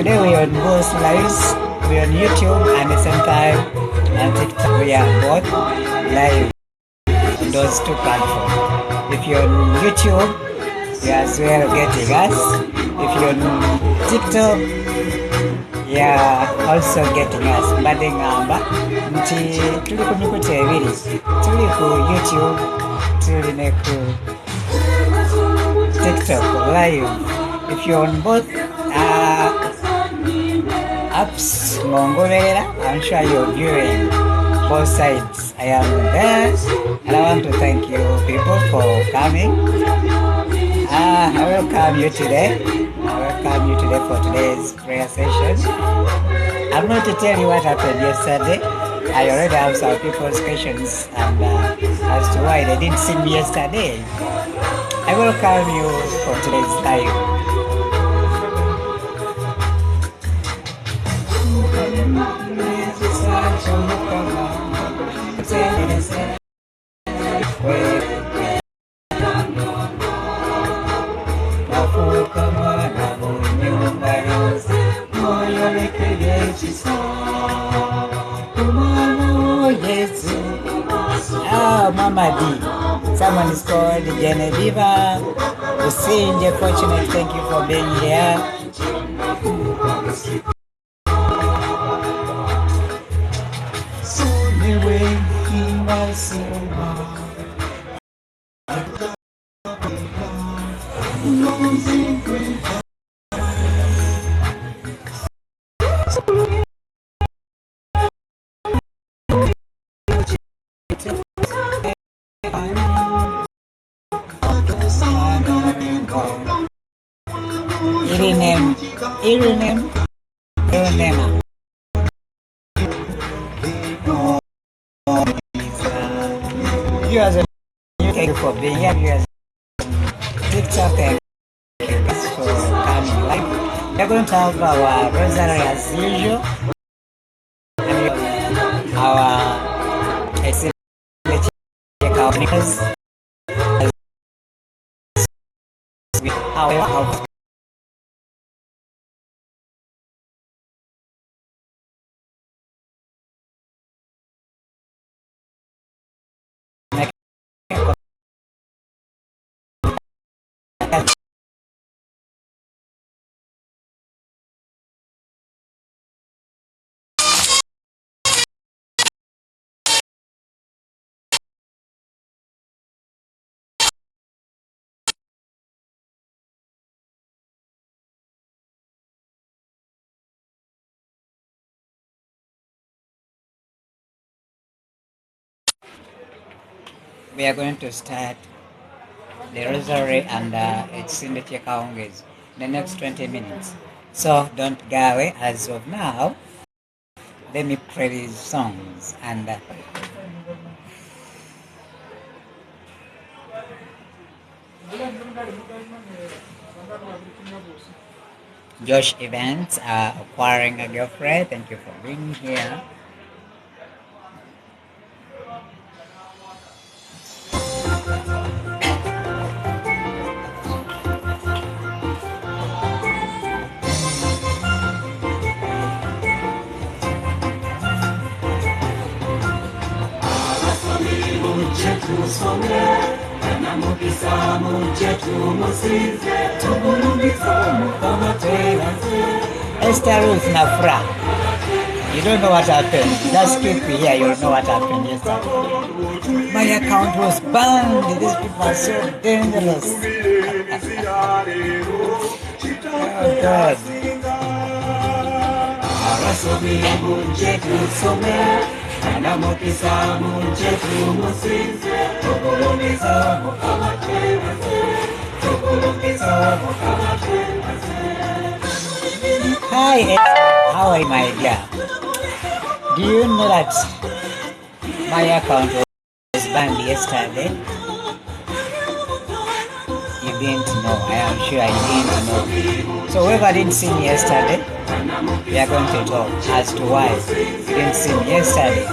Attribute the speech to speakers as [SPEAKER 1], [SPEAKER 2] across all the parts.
[SPEAKER 1] Today we are on both lives. We are on YouTube and at the same time on TikTok. We are both live on those two platforms. If you're on YouTube, you are as well getting us. If you're on TikTok, you are also getting us. Badengamba nti tuli ku mikutu ebiri. Tuli ku YouTube, tuli ne ku TikTok live. If you're on both apps, Omuweereza, I'm sure you're viewing both sides. I am there and I want to thank you people for coming. I welcome you today. I welcome you today for today's prayer session. I'm not to tell you what happened yesterday. I already have some people's questions and as to why they didn't see me yesterday. I welcome you for today's live. Mama D. Someone is called Genevieve. Usinje, fortunate, thank you for being here. Irenem. You as a thank you for being here. You as TikTok and thanks for coming live. We're going to have our rosary as usual. And our our we are going to start the rosary and it's in the Twegateko the next 20 minutes. So don't go away. As of now, let me pray these songs and Josh Events acquiring a girlfriend. Thank you for being here. Esther Ruth Nafra, you don't know what happened. Just keep here, you'll know what happened yesterday. My account was banned. These people are so dangerous. Oh God. Hi, how are you, my dear? Do you know that my account was banned yesterday? You didn't know. I am sure you didn't know. So whoever didn't see me yesterday, we are going to talk as to why you didn't see me yesterday.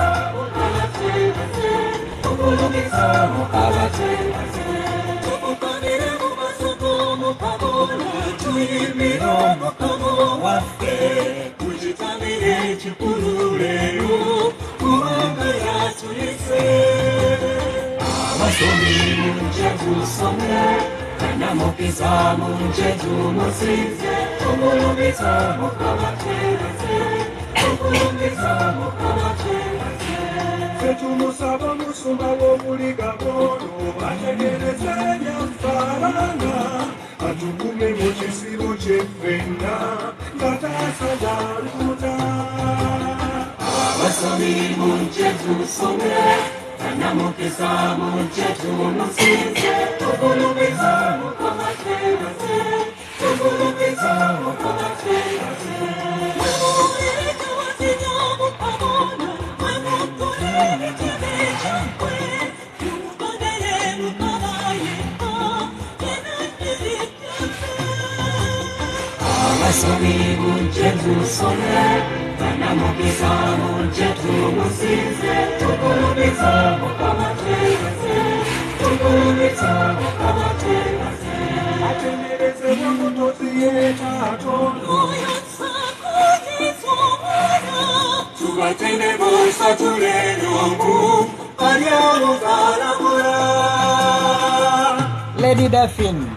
[SPEAKER 1] Lady Daphne.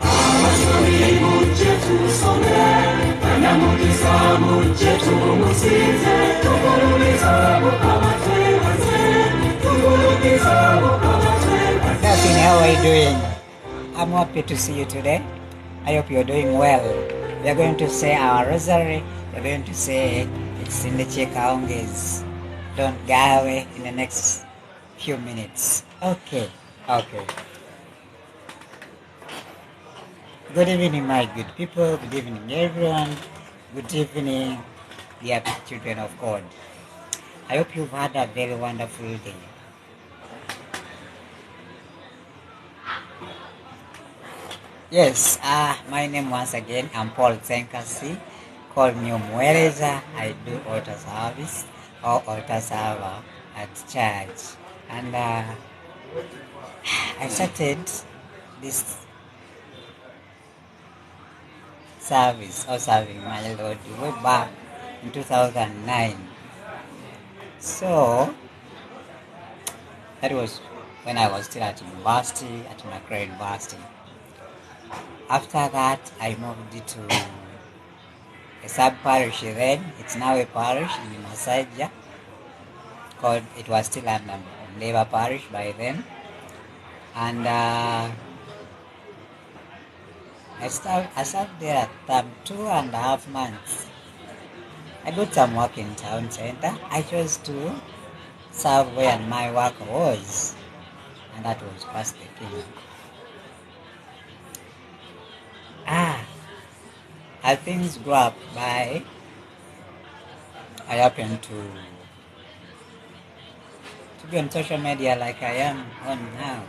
[SPEAKER 1] Daphne, how are you doing? I'm happy to see you today. I hope you're doing well. We are going to say our rosary. We're going to say it's in the Chekaonges. Don't go away in the next few minutes. Okay. Good evening, my good people. Good evening, everyone. Good evening, dear children of God. I hope you've had a very wonderful day. Yes, my name once again, I'm Paul Ssenkasi. Call me Omuweereza. I do altar service or altar server at church. And I started this service or serving my Lord way back in 2009. So that was when I was still at university, at Macquarie University. After that, I moved to a sub-parish then. It's now a parish in Masaja. It was still under Labour Parish by then. And I served there at 2.5 months. I got some work in town center. I chose to serve where my work was, and that was past the king. As things grew up by, I happened to be on social media like I am on now.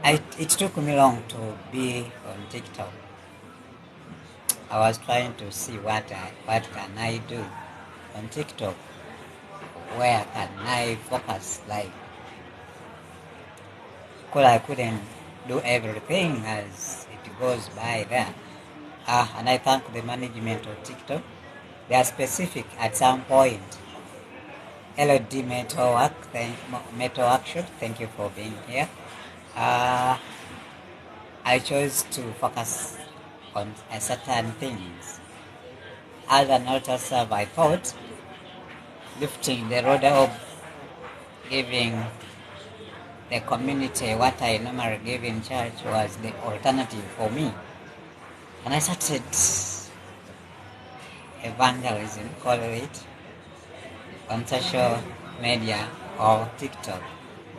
[SPEAKER 1] It took me long to be on TikTok. I was trying to see what can I do on TikTok. Where can I focus? Like, because I couldn't do everything as it goes by there. And I thank the management of TikTok. They are specific at some point. LOD Metal Action, thank you for being here. I chose to focus on certain things. As an altar server, I thought lifting the road of giving the community what I normally give in church was the alternative for me. And I started evangelism, call it, on social media or TikTok,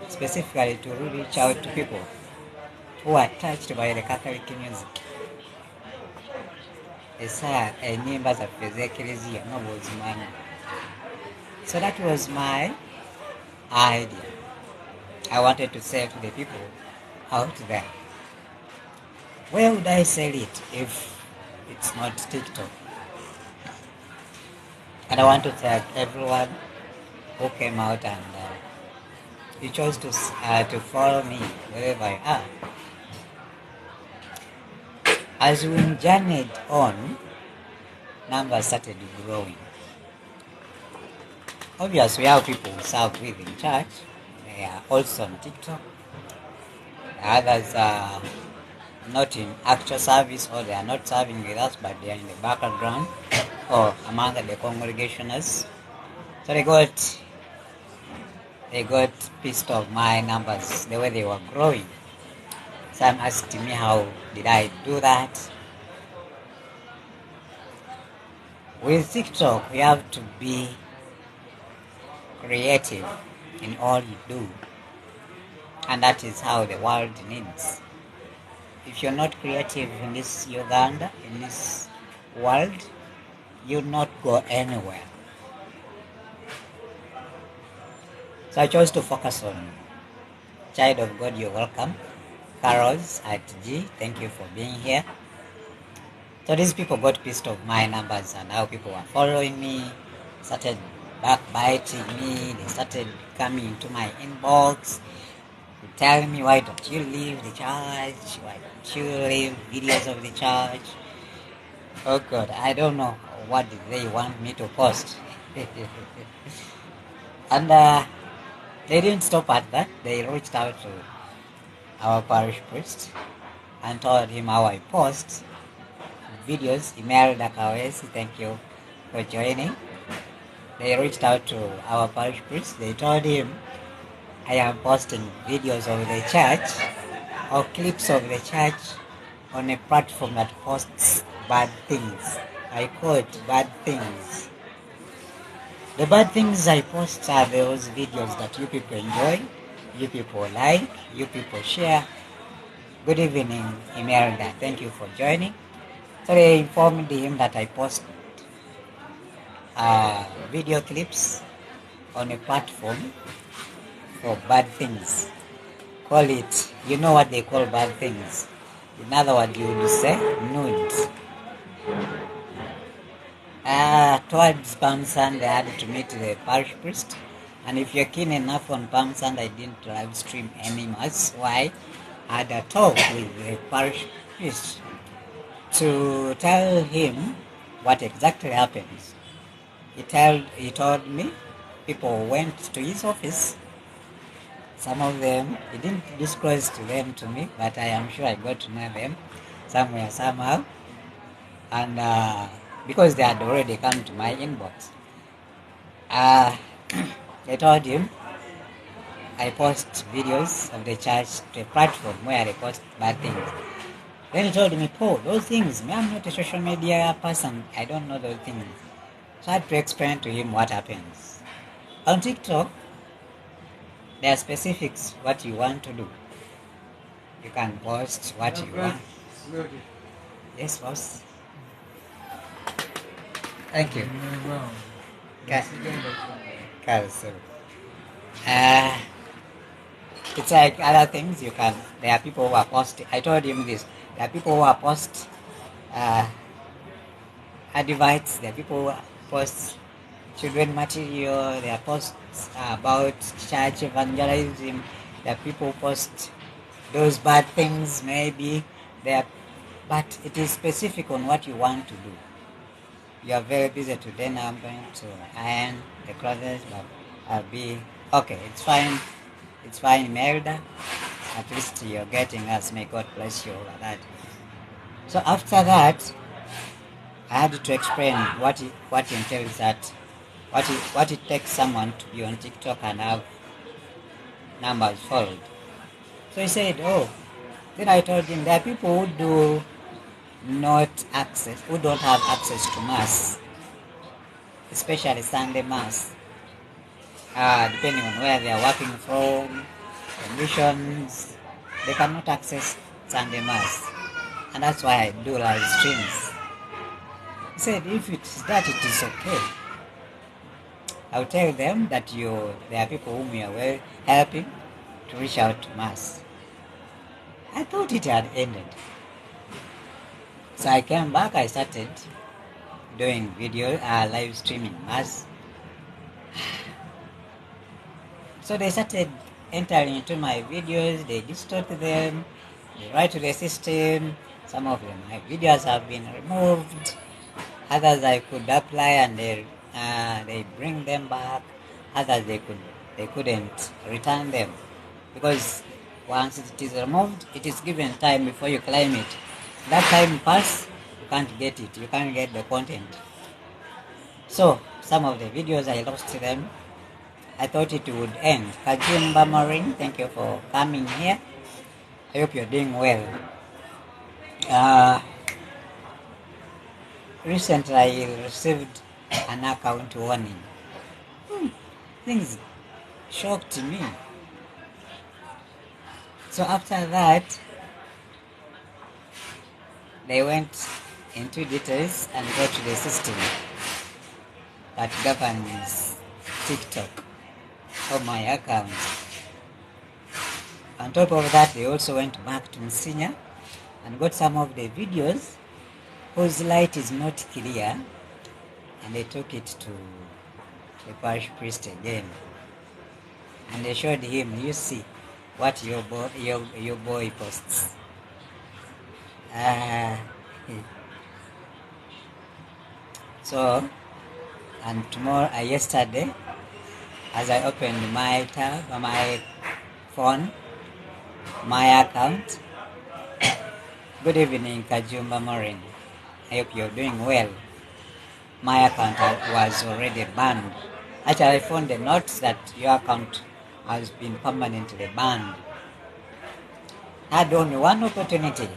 [SPEAKER 1] specifically to reach out to people. who are touched by the Catholic music. Enyimba zaffe z'eklezia nga bw'ozimanyi. So that was my idea. I wanted to say to the people out there, where would I sell it if it's not TikTok? And I want to thank everyone who came out and you chose to follow me wherever you are. As we journeyed on, numbers started growing. Obviously, we have people who serve with in church. They are also on TikTok. The others are not in actual service, or they are not serving with us, but they are in the background or among the congregationers. So they got pissed off my numbers, the way they were growing. Some asked me how did I do that. With TikTok, you have to be creative in all you do, and that is how the world needs. If you're not creative in this Uganda, in this world, you'll not go anywhere. So I chose to focus on Child of God, you're welcome. Carols at G, thank you for being here. So these people got pissed off my numbers and how people were following me, started backbiting me, they started coming into my inbox, telling me, why don't you leave the church, why don't you leave videos of the church. Oh God, I don't know what did they want me to post. And they didn't stop at that. They reached out to our parish priest and told him how I post videos. Emailed Dakawesi, thank you for joining. They reached out to our parish priest. They told him I am posting videos of the church or clips of the church on a platform that posts bad things. I quote, bad things. The bad things I post are those videos that you people enjoy, you people like, you people share. Good evening, Imelda. Thank you for joining. So they informed him that I post video clips on a platform for bad things. Call it, you know what they call bad things. In other words, you would say nudes. Towards Palm Sunday, I had to meet the parish priest. And if you're keen enough on Palm Sunday, I didn't live stream any mass. Why? I had a talk with the parish priest to tell him what exactly happens. He told me people went to his office. Some of them, he didn't disclose to me, but I am sure I got to know them somewhere, somehow. And because they had already come to my inbox, they told him I post videos of the church to a platform where they post bad things. Then he told me, Paul, those things, I'm not a social media person, I don't know those things. So I had to explain to him what happens. On TikTok, there are specifics what you want to do. You can post what you want. Yes, boss. Thank you. It's like other things you can. There are people who are post. I told him this. There are people who are post advice. There are people who post children material. There are posts about church evangelism. There are people who post those bad things. Maybe there, but it is specific on what you want to do. You are very busy today. Now I'm going to iron the clothes, but I'll be okay. It's fine. It's fine, Melda. At least you're getting us. May God bless you over that. So after that, I had to explain what entails that, what it takes someone to be on TikTok and have numbers followed. So he said, oh. Then I told him there are people who do not access, who don't have access to mass, especially Sunday mass, depending on where they are working from, conditions, they cannot access Sunday Mass. And that's why I do live streams. He said, if it's that, it is okay. I'll tell them that there are people whom you are helping to reach out to Mass. I thought it had ended. So I came back, I started doing live streaming Mass. So they started entering into my videos, they distort them, they write to the system. Some of them, my videos have been removed. Others I could apply and they bring them back. Others they couldn't return them, because once it is removed, it is given time before you claim it. That time pass, you can't get it. You can't get the content. So some of the videos I lost them. I thought it would end. Kajumba Maureen, thank you for coming here. I hope you're doing well. Recently I received an account warning. Things shocked me. So after that, they went into details and got to the system that governs TikTok on my account. On top of that, they also went back to Msinya and got some of the videos whose light is not clear, and they took it to the parish priest again, and they showed him, you see what your boy posts. So, and yesterday, as I opened my tab on my phone, my account. Good evening, Kajumba Maureen. I hope you're doing well. My account was already banned. Actually, I found the notes that your account has been permanently banned. I had only one opportunity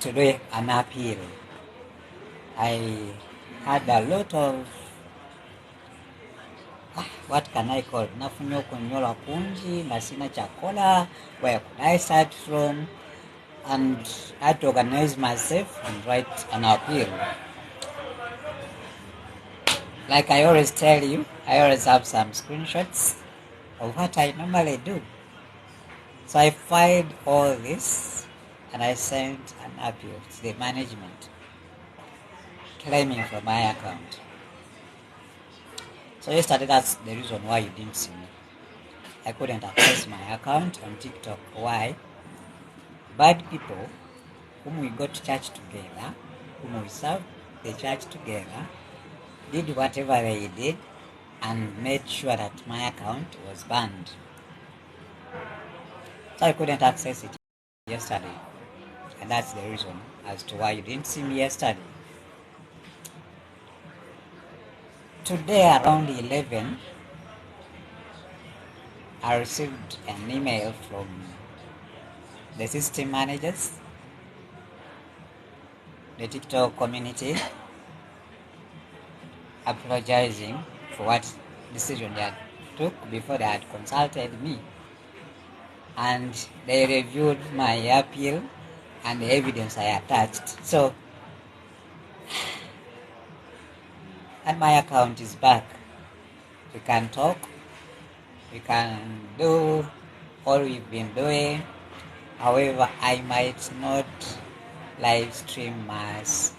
[SPEAKER 1] to do an appeal. I had a lot of what can I call it? Nafunyo kunyola kunji, nasina chakola, where could I start from? And I had to organize myself and write an appeal. Like I always tell you, I always have some screenshots of what I normally do. So I filed all this and I sent an appeal to the management claiming for my account. So yesterday, that's the reason why you didn't see me. I couldn't access my account on TikTok. Why? Bad people whom we go to church together, whom we serve the church together, did whatever they did and made sure that my account was banned. So I couldn't access it yesterday. And that's the reason as to why you didn't see me yesterday. Today around 11, I received an email from the system managers, the TikTok community, apologizing for what decision they had took before they had consulted me. And they reviewed my appeal and the evidence I attached. So, and my account is back. We can talk, we can do all we've been doing. However, I might not live stream Mass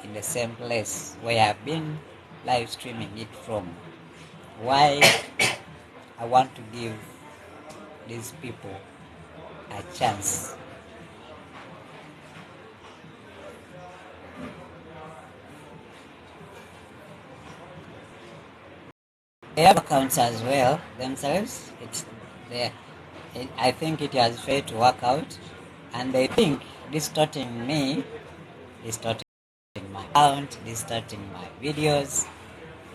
[SPEAKER 1] in the same place where I've been live streaming it from. Why? I want to give these people a chance. They have accounts as well themselves. I think it has failed to work out, and they think distorting me, distorting my account, distorting my videos,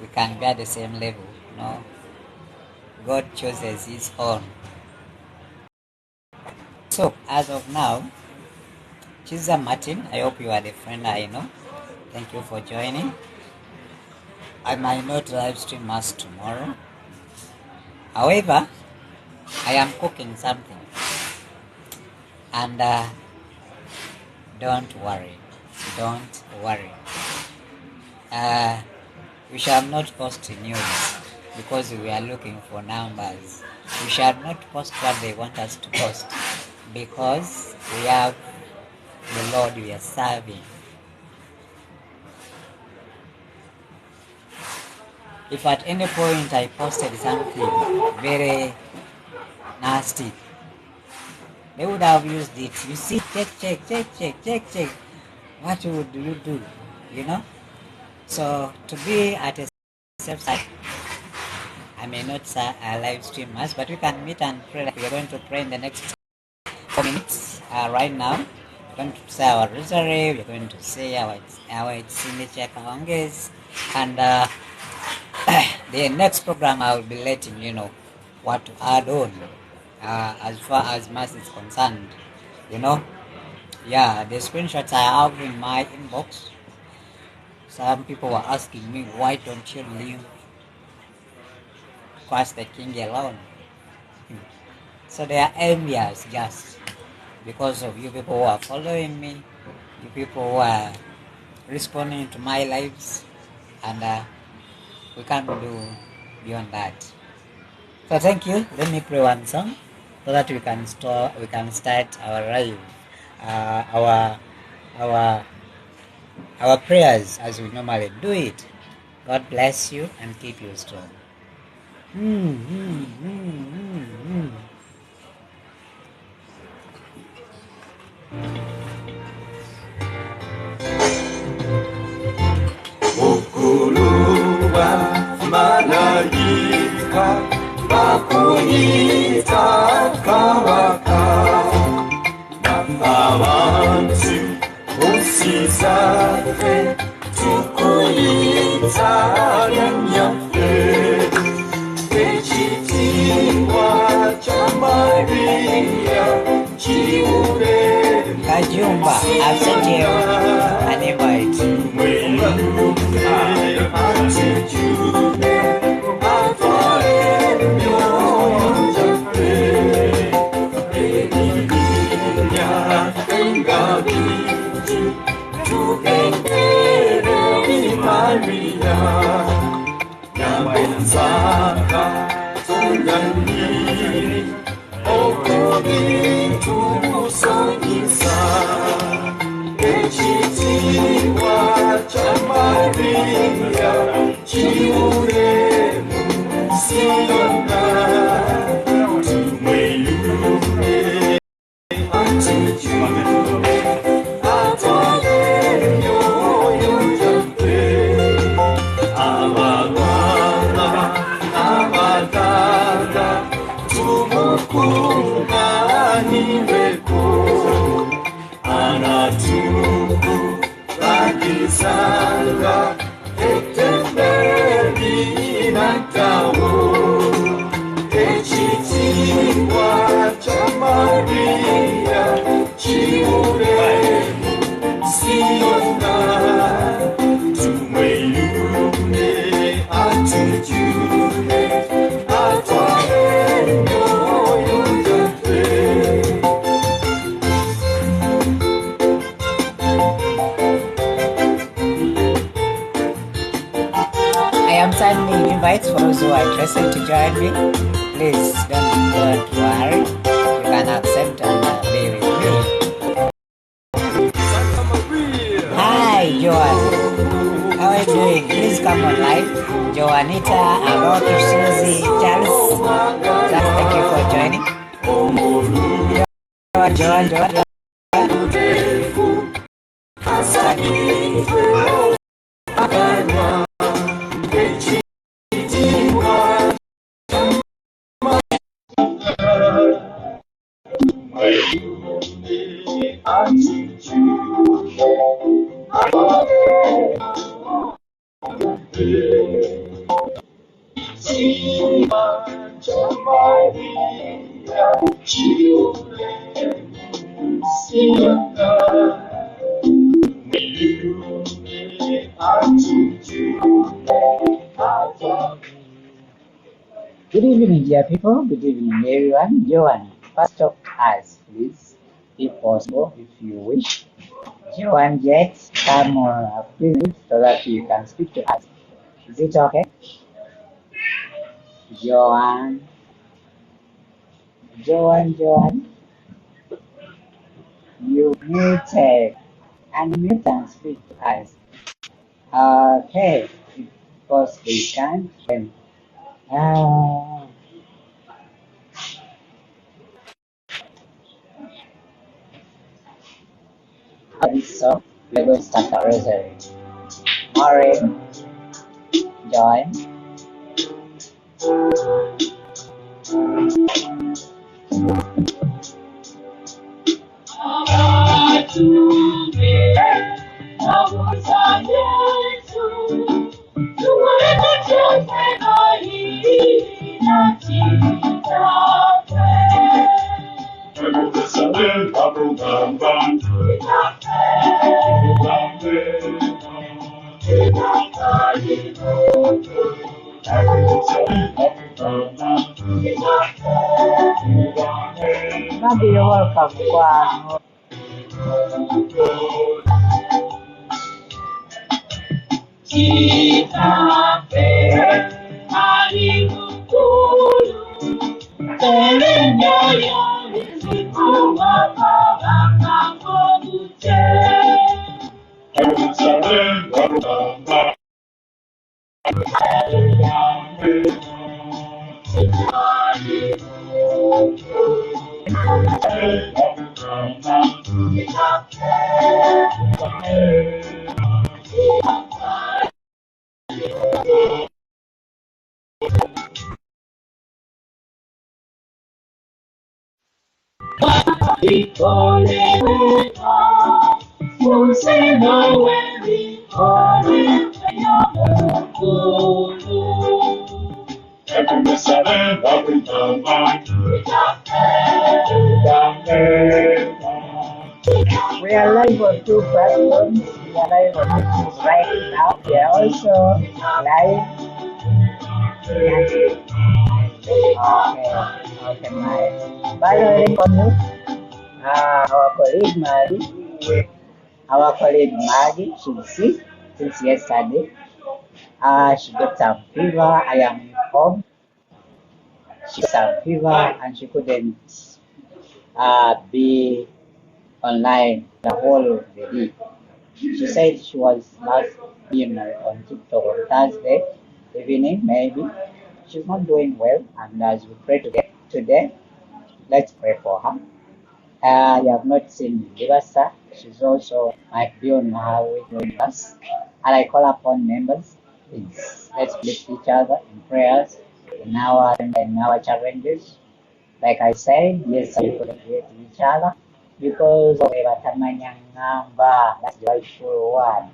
[SPEAKER 1] we can be at the same level. No, God chooses His own. So as of now, Chiza Martin, I hope you are the friend I know. Thank you for joining. I might not live stream Mass tomorrow. However, I am cooking something. And don't worry, don't worry. We shall not post news because we are looking for numbers. We shall not post what they want us to post because we have the Lord we are serving. If at any point I posted something very nasty, they would have used it. You see, check. What would you do? You know? So to be at a safe side, I may not live stream much, but we can meet and pray. We are going to pray in the next 4 minutes. Right now, we're going to say our rosary. We're going to say our signature kawanges, and the next program I will be letting you know what to add on as far as mass is concerned. You know, yeah, the screenshots I have in my inbox. Some people were asking me, why don't you leave Christ the King alone? So they are envious just because of you people who are following me, you people who are responding to my lives, and we can't do beyond that. So thank you. Let me play one song so that we can start our live, our prayers as we normally do it. God bless you and keep you strong.
[SPEAKER 2] Malaika bakunyita kabaka abantu usizafe tukuyita nyamfe ekitiibwa kya Maria kiwube
[SPEAKER 1] Kajumba, I've sent you an invite. Invites for those who are interested to join me. Please don't worry. You can accept and be with me. Hi, Joan. How are you doing? Please come on live. Joanita, Aloki, Susie, Charles. Thank you for joining. Joan. Good evening, dear people. Good evening, everyone. Joan, first of us, please. if possible, if you wish. Joan, Jet, come on, please, so that you can speak to us. Is it okay? Joan, Joan, you muted. Unmute and speak to us. Okay, because we can't. Then, uh, so we're going to start the rosary. Maureen, join. Maybe you're welcome. Wow. We are live on two platforms. We are live on YouTube right now. We are also live. Okay, my. By the way, for you, our colleague Maggie, she's sick since yesterday. She got some fever. I am home. She got some fever and she couldn't be online the whole of the day. She said she was last being on TikTok on Thursday evening, maybe. She's not doing well, and as we pray today, let's pray for her. You have not seen Livasa. She's also might be on her way to us. And I call upon members, please, let's lift each other in prayers in our challenges. Like I said, yes, we connect each other because of Abatamanyangamba, that's the rightful one.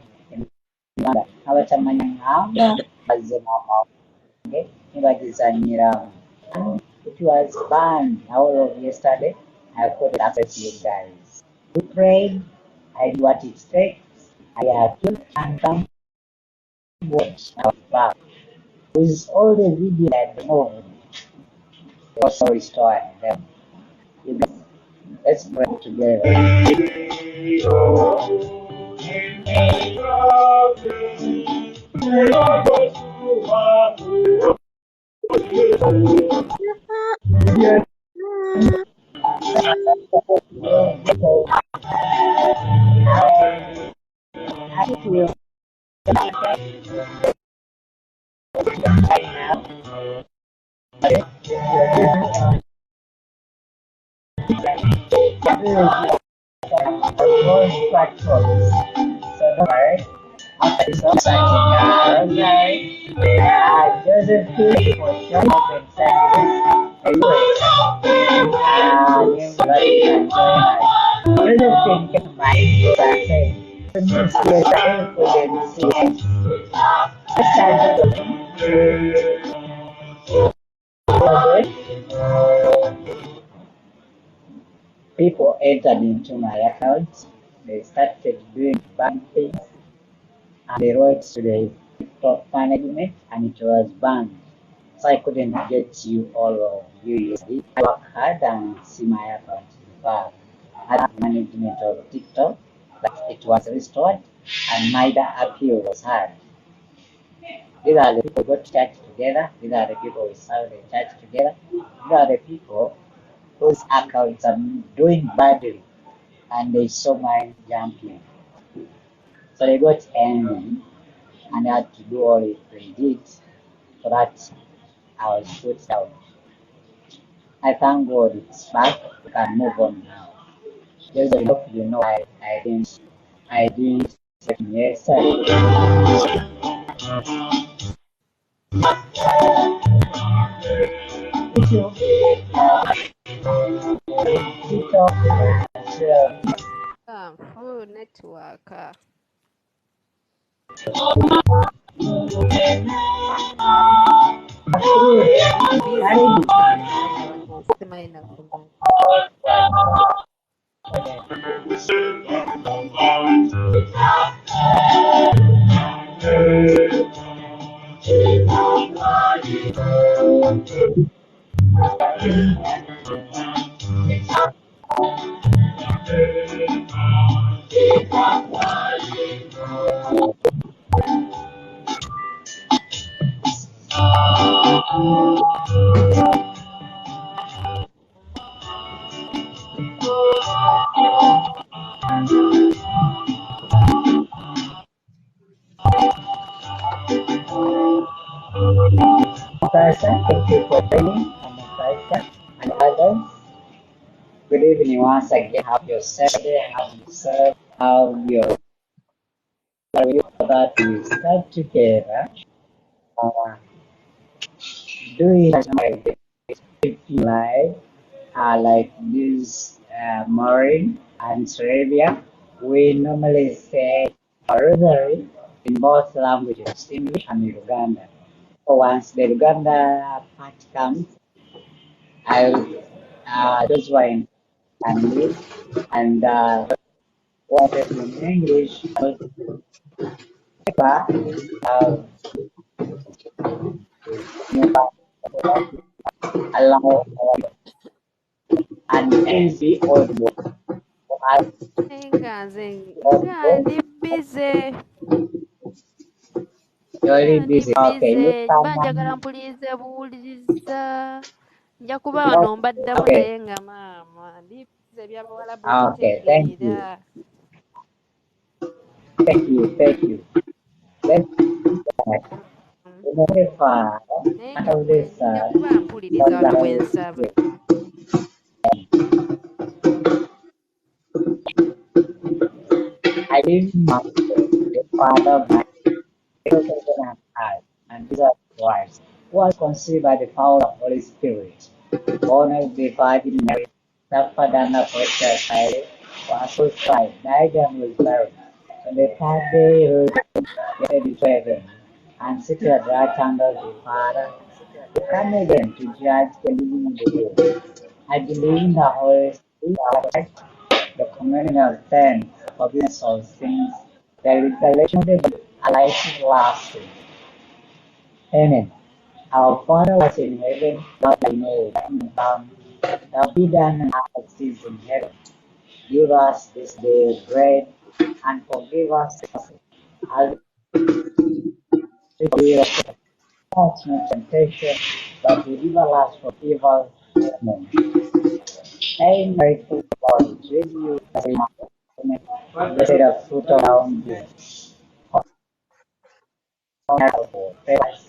[SPEAKER 1] Abatamanyangamba, it was banned all of yesterday. I couldn't access you guys. We prayed, I did what it takes, I appealed and come watch our back. With all the video at the moment, also restored them. You guys, let's pray together. I feel right now. Platforms. So don't worry. After this exciting Josephine for joining us in Ssenkasi. Josephine can mind something. Means yesterday couldn't see it. Let's people entered into my account. They started doing bad things. And they wrote to the TikTok management and it was banned. So I couldn't get you all of you yesterday. I work hard and see my account back. had management of TikTok, but it was restored and neither appeal was heard. These are the people who got church together. These are the people who serve the church together. These are the people whose accounts are doing badly and they saw mine jumping. So they got angry and had to do all they did so that I was put down. I thank God it's back. We can move on now. Just hope you know I didn't yes sir.
[SPEAKER 3] Full network.
[SPEAKER 1] Thank you for joining and others. Good evening once again. Have yourself there, have yourself, have your that we start together. Uh, do it like this Maureen and Sarabia. We normally say rosary in both languages, English and Uganda. So once the Uganda part comes, I'll just join and leave and what is in English, uh, allow and easy audio.
[SPEAKER 3] Nga ndi busy.
[SPEAKER 1] You're really
[SPEAKER 3] Ndi
[SPEAKER 1] busy. Okay,
[SPEAKER 3] busy.
[SPEAKER 1] look
[SPEAKER 3] Mba njagala
[SPEAKER 1] someone.
[SPEAKER 3] mpulirize buwuliriza. Nja kuba wano mbaddamu
[SPEAKER 1] Okay,
[SPEAKER 3] naye nga maama. Ndi busy by'Abawarabu
[SPEAKER 1] okay, thank you.
[SPEAKER 3] obitegeera.
[SPEAKER 1] Thank you. Let's start.
[SPEAKER 3] Naye
[SPEAKER 1] Out of this,
[SPEAKER 3] nja kuba mpuliriza wano bwe nsaba.
[SPEAKER 1] I live in the father of my children and I, and Jesus Christ, who was conceived by the power of the Holy Spirit, born of the Virgin Mary, suffered under Pontius Pilate, was crucified, died and was buried. On the third day he rose again to heaven, and seated at the right hand of the Father, to come again to judge the living and the dead. I believe in the Holy Spirit, the communion of saints, forgiveness of sins, the resurrection of the body, and life everlasting. Amen. Our Father was in heaven, not thy name, come, thy be done on earth as it is in heaven. Give us this day bread, and forgive us as we forgive us no temptation, but deliver us from evil. Amen. Hail Mary, full of God, is with you, blessed are fruit of our womb, Jesus.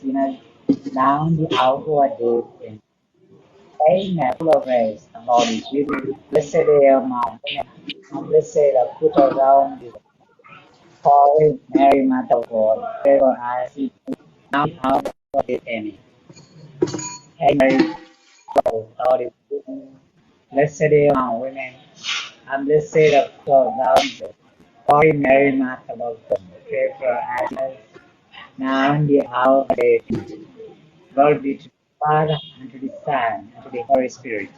[SPEAKER 1] Sinners, now in the hour of our death. Amen. Hail Mary, full of grace, the Lord is with you. Blessed are you among women, and blessed are the fruit of thy womb, Jesus. Holy Mary, Mother of God, pray for us sinners, now in the hour of our death. Amen. Hail Mary, full of God is with you. Blessed are you among women, and blessed are the fruit of thy womb, Jesus. Holy Mary, Mother of God, pray for us sinners, now in the hour of our death. Amen. Glory be to the Father, and to the Son, and to the Holy Spirit,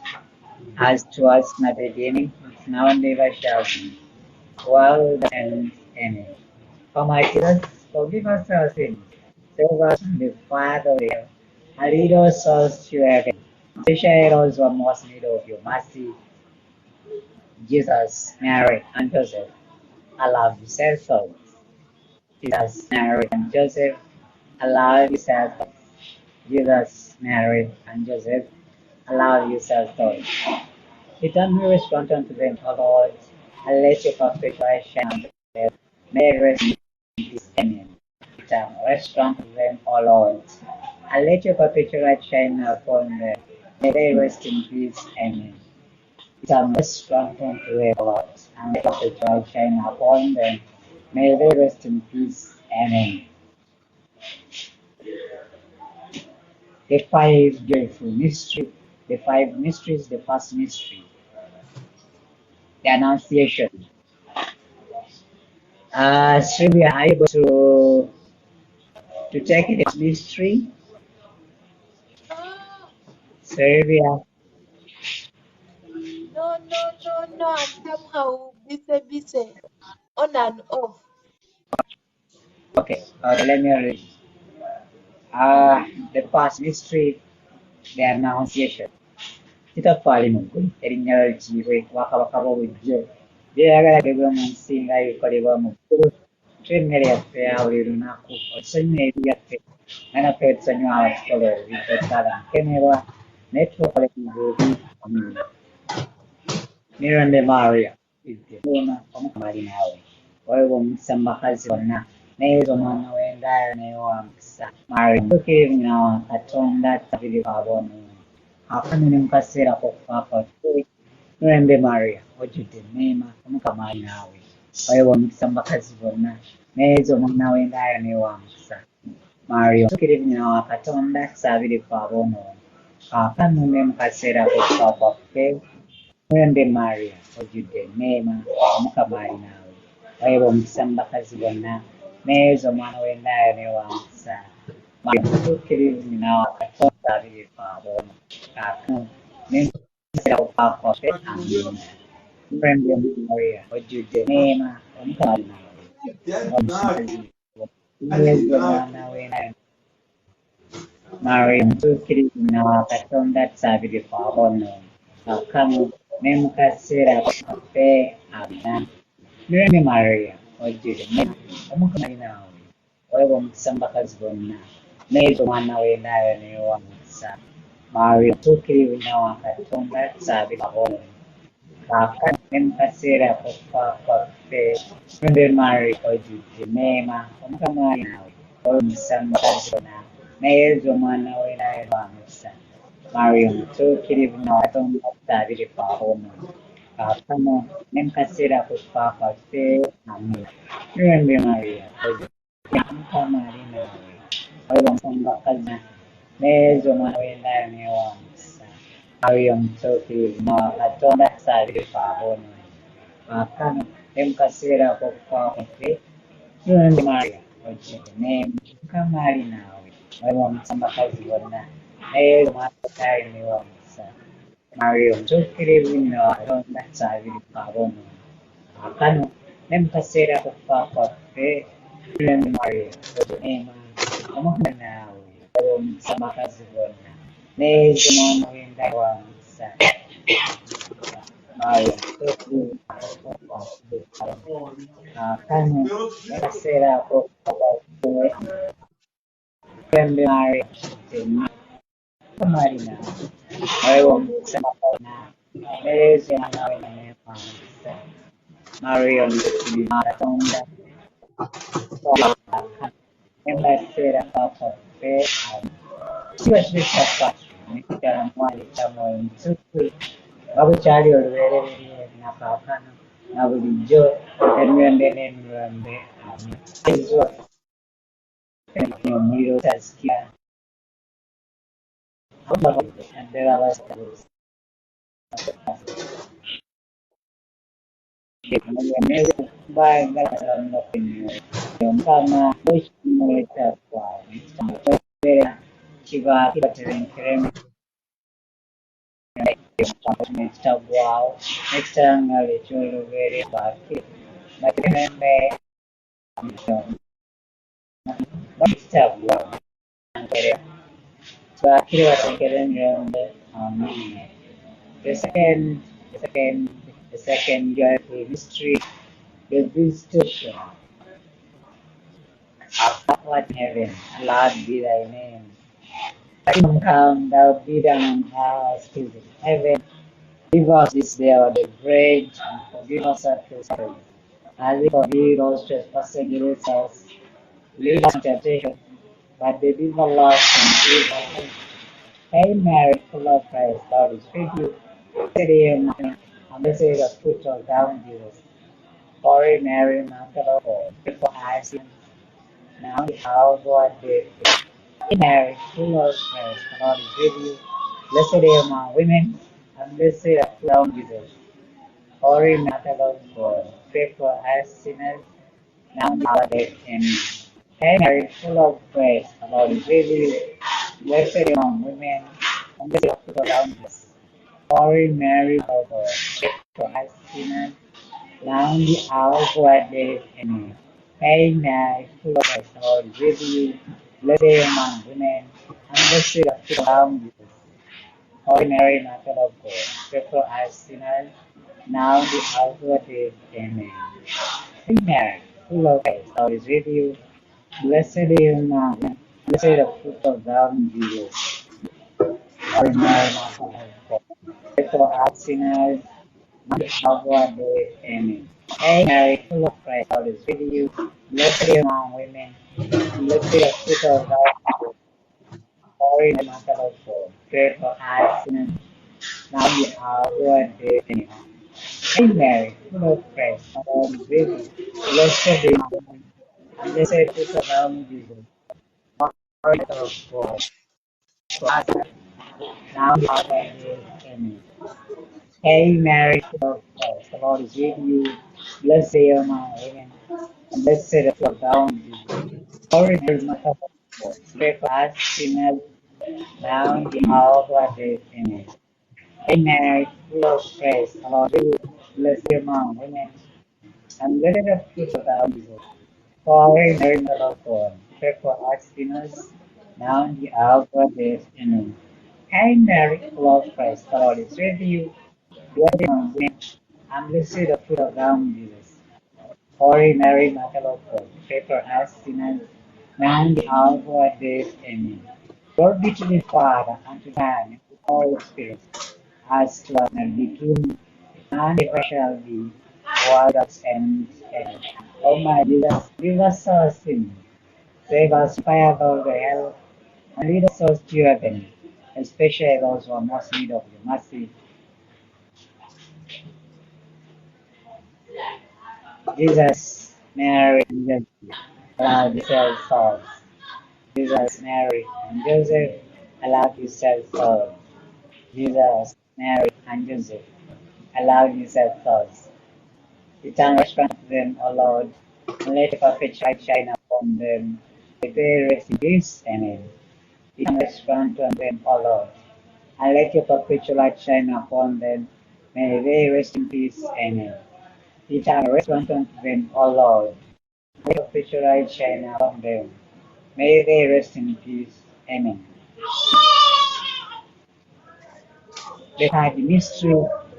[SPEAKER 1] as it was in the beginning, is now and ever shall be, world and amen. Almighty God, forgive us our sins, save us from the fire of hell, and lead our souls to heaven. Especially those who are most in need of your mercy. Jesus, Mary, and Joseph, allow yourself thoughts. Jesus, Mary, and Joseph, allow yourself thoughts. Jesus, Mary, and Joseph, allow yourself thoughts. Return me respond unto them, O Lord, and let your perpetual shine unto them. May rest in peace. Amen. Return respond unto them, O Lord, and let your perpetual shine upon them. May they rest in peace. Amen. Return respond unto them, O Lord, and let your perpetual shine upon them. May they rest in peace. Amen. The five joyful mystery, the five mysteries, the first mystery, the Annunciation. Sylvia, are you able to take this mystery? Sylvia,
[SPEAKER 4] No. I'm somehow busy, on and off.
[SPEAKER 1] okay, let me read. Uh, the first mystery, the Annunciation. Kitaffaali mu ggulu erinnya lyo likiibwe bwakabaka bw'obuggya byeyagalagebwa mu nsi nga bikolebwa mu ggulu tuwa emmere yaffe ya buli lunaku otusonyiwe ebibi byaffe nga naffe tusonyiwa abatukola obubi totusaala nkemebwa naye tuokole mu bubi. Amen. Mirande Maria Bona Omukama ali naawe weewa omukisa mu bakazi bonna naye omwana w'endaala naye wa mukisa Maria omutuukirivu nnyina wa Katonda tabirifu aboonoonyi akane ne mu kaseera k'okufa kwaffe Mirande Maria ojjudde emmeema Omukama ali naawe weewa omukisa mu bakazi bonna naye omwana w'endaala naye wa mukisa Maria omutuukirivu nnyina wa Katonda tusabirifu aboonoonyi akane ne mu kaseera k'okufa kwaffe Mirande Maria ojjudde emmeema Omukama ali naawe weewa omukisa mu bakazi bonna naye omwana w'endaala naye wa mukisa Maria omutuukirivu nnyina wa Katonda tusabirifu aboonoonyi kaakano ne mu kaseera k'okufa kwaffe. Amiina. Mirande Maria ojjudde emmeema Omukama ali naawe omwana w'endaala Maria omutuukirivu nnyina wa Katonda tusabirifu aboonoonyi kaakano ne mu kaseera kaffe. Amiina. Mirande Maria ojjudde emmeema Omukama ali naawe weewa omukisa mu bakazi bonna naye omwana w'endaala naye wa mukisa Maria omutuukirivu nnyina wa Katonda tusabirifu aboonoonyi kaakano ne mu kaseera k'okufa kwaffe. Mirande Maria ojjudde emmeema Omukama ali naawe weewa omukisa mu bakazi bonna naye omwana w'endaala wa mukisa Maria omutuukirivu nnyina wa Katonda tusabirifu aboonoonyi kaakano ne mu kaseera k'okufa kwaffe. Amiina. Mirande Maria ojjudde Omukama ali naawe weewa omukisa mu bakazi bonna naye omwana w'endaala naye wa mukisa Maria omutuukirivu nnyina wa Katonda tusabirifu aboonoonyi kaakano ne mu kaseera k'okufa kwaffe. Mirande Maria ojjudde emmeema Omukama ali naawe weewa omukisa mu bakazi bonna naye omwana w'endaala naye wa mukisa Maria omutuukirivu nnyina wa Katonda tusabirifu aboonoonyi kaakano ne mu kaseera k'okufa kwaffe. Mirande Maria ojjudde emmeema Omukama ali naawe weewa omukisa mu bakazi bonna naye omwana w'endaala wa mukisa Maria omutuukirivu kaakano ne mu kaseera k'okufa kwaffe. Mirande Maria ojjudde emmeema Omukama ali naawe weewa omukisa mu bakazi bonna naye omwana w'endaala naye wa mukisa Maria omutuukirivu nnyina wa Katonda ne mu kaseera kwaffe. Kiba kituufu nekitala mwaleta mwoyo mutuukirivu nga bwe kyali olubereberye na kaakano na bulijjo emirembe n'emirembe. Amiina. Omuliro otazikira naddala abasitabuzi baagala munokunyola Omukama bwekimuleta kwawe kibeera kiba kibaterenkeremu nekitagwawo n'ekitangalo eky'olubeerera kwake batemembe bakitagwa bakire batenkere emirembe. Amen. The second The second joyful mystery, the visitation of God in heaven. Hallowed be thy name. Thy kingdom come, thou be done on earth as it is in heaven. Give us this day our daily bread, and forgive us our trespasses, as we forgive those trespassing against us. Lead us into temptation, but deliver us from evil. Hail Mary, full of grace, God is with you. Blessed are you among women, and blessed is the fruit of thy womb, Jesus. Holy Mary, Mother of God, pray for us sinners, now and at the hour of our death. Hail Mary, full of grace, God is with you. Blessed are you among women, and blessed is the fruit of thy womb, Jesus. Holy Mother of God, pray for us sinners, now and at the hour of our death. Amen. Hail Mary, full of grace, the Lord is with you. Blessed are you among women, and blessed is the fruit of thy womb, Jesus. Holy Mary, Mother of God, pray for us sinners, now and at the hour of our death. Amen. Hail Mary, full of grace, the Lord is with you. Blessed are you among women, and blessed is the fruit of thy womb, Jesus. Holy Mary, Mother of God, pray for us sinners, now and at the hour of our death. Amen. Hail Mary, full of grace, the Lord is with you. Blessed are you among women, blessed is the fruit of thy womb, Jesus. Holy Mary, Mother of God, pray for us sinners, now and at the hour of our death. Amen. Hail Mary, full of grace, the Lord is with you. Blessed are you among women, and blessed is the fruit of thy womb. Holy Mary, Mother of God, pray for us sinners, now and at the hour of our death. Amen. Hail Mary, full of grace, the Lord is with you. Blessed are you among women, and blessed is the fruit of thy womb, Jesus. Holy Mother of God, for us sinners, now and at the hour of our death. Amen. Hail Mary, full of grace, the Lord is with you. Blessed are you among women, and blessed is the fruit of thy womb, Jesus. Holy Mary, Mother of God, pray for us sinners, now and at the hour of our death. Amen. Hail Mary, full of grace, the Lord is with you. Blessed are you among women, and blessed is the fruit of thy womb, Jesus. Holy Mary, Mother of God, pray for us sinners, now and at the hour of our death. Amen. Hail Mary, full of grace, the Lord is with you. Blessed are you among women, and blessed is the fruit of thy womb, Jesus. Holy Mary, Mother of God, pray for us sinners, now and at the hour of our death. Amen. Glory be to the Father, and to the Son, and to the Holy Spirit, as it was in the beginning, and ever shall be, world without end. Amen. O my Jesus, give us our sins, save us from the fire of all the hell, and lead us souls to heaven, especially those who are most in need of your mercy. Jesus, Mary, and Joseph, allow yourselves souls. Jesus, Mary, and Joseph, allow yourselves souls. Jesus, Mary, and Joseph, allow yourselves souls. Return response to them, O Lord, and let your perfect light shine upon them. May they rest in peace. Amen. Return response to them, O Lord, and let your perpetual light shine upon them. May they rest in peace. Amen. Return response to them, O Lord, let your perpetual light shine upon them. May they rest in peace. Amen. They had the mystery,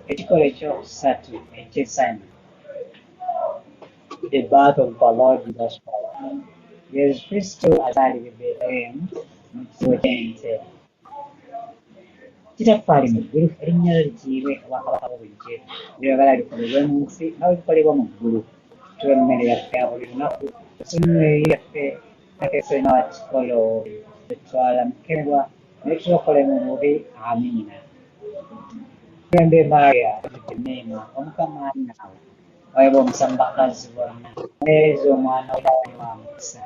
[SPEAKER 1] the college of Satu, and Simon, the birth of our Lord Jesus Christ. Yesu Kristo azaalibwa e Betelehemu mu kisibo ky'ente. Kitaffe mu ggulu, erinnya lyo likiirwe, obwakabaka bwo bujje, ebyagala bikolebwe mu nsi nga bwe bikolebwa mu ggulu. Tuwe emmere yaffe ya buli lunaku, tusonyiwe ebibi byaffe nga twesonyiwa Watikolo, twetwala mukemebwa, ne tulokole mu bubi. Amiina. Mulembe Maria, ojjudde enneema, Omukama ali naawe. Weebwa omusamba bakazi bonna, Omuweereza omwana w'Omwami wa mukisa.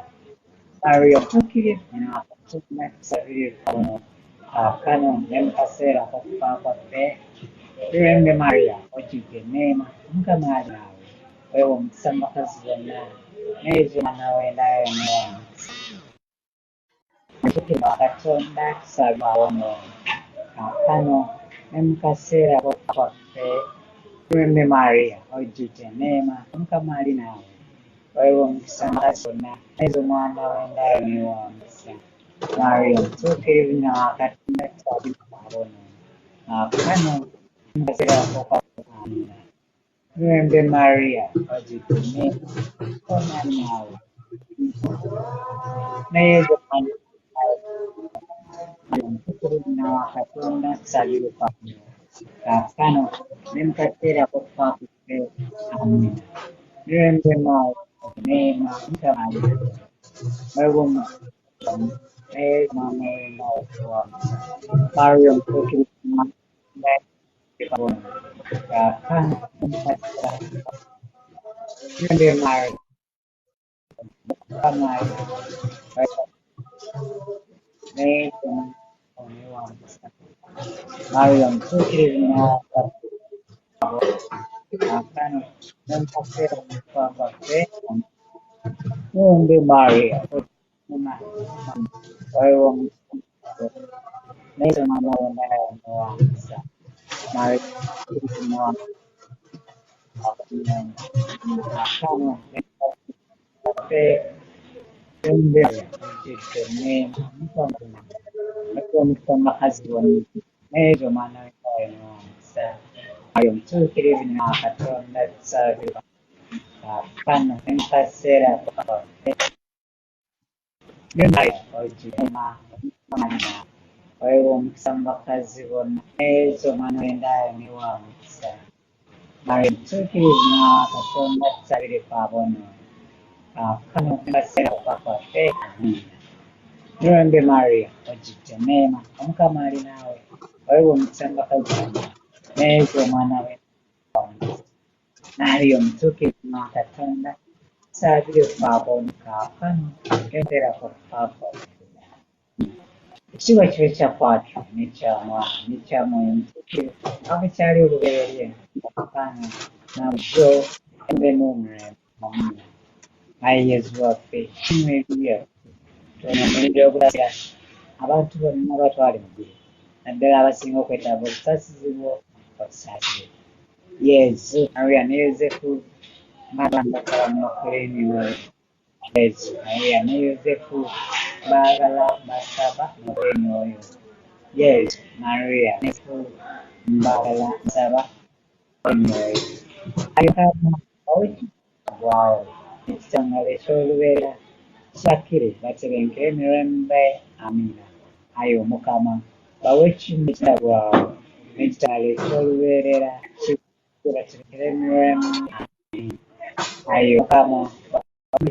[SPEAKER 1] Maria omutuukirivu, nnyina wa Katonda, tusabire kano kaakano ne mu kaseera ak'okufa kwaffe. Mulembe Maria, ojjudde enneema, Omukama ali naawe. Weebwa omukisa mu bakazi bonna, Omuweereza omwana w'Omwami wa mukisa. Omutuukirivu wa Katonda, tusabire kano kaakano ne mu kaseera ak'okufa kwaffe. Mulembe Maria, ojjudde enneema, Omukama ali naawe. Weebwa omukisa mu bakazi bonna, Omuweereza omwana w'Omwami wa mukisa. Maria omutuukirivu, nnyina wa Katonda, tusabire aboonoonyi, kaakano ne mu kaseera ak'okufa kwaffe. Amiina. Remember Maria, Ojitune, Onanawa, Nayo na Katonda Sabiro Pano, Kano, Nimpatera Papu, Amina. Remember my name, Kamali, Merwum, Mama, Mariam, Cookie, Kano, Nimpatera, Remember my Kamali, May, only one. Mariam, Cookie, Kano, Nimpatera, Papu, Hindi Maria, Ewan may sumama na sa Maria mo ako ng kano kasi hindi dito may nagpunta makaswan may sumama na sa ayong tukiri na katon at sa kano ng pasera pa yun ay o jima Ewan sa makaswan may sumama na niwang sa Maria tukiri na katon at sa pilipabono kano pasera pa Niombe Maria wajite neema amka mali nawe wewe msamba kazi nezo mwanawe naliyo mtuke na katonda sabire kwabo nkakano endera kwa papa ekiwa kibe kyakwacu n'ekyamwoyo mtuke aho kyali olubeerye akana nabwo embe n'omurembe aye yezu waffe kimwe ebyo tunomuliddwa obutasira abantu bonna batwale mugulu naddala abasinga okwetaaga obusaasizibwa obusaasire yezu maria ne yozefu balangakalanokulenyiwo yezu maria ne yozefu baagala basaba nokulenyoyo yezu maria ne yozefu baagala basaba enyoyo ayokana owekitagwawo ekitangalo ekyolubeera Sakire batebenkere emirembe amina ayo mukama bawe ekimu ekitagwawo n'ekitalo eky'olubeerera batebenkere emirembe ayo mukama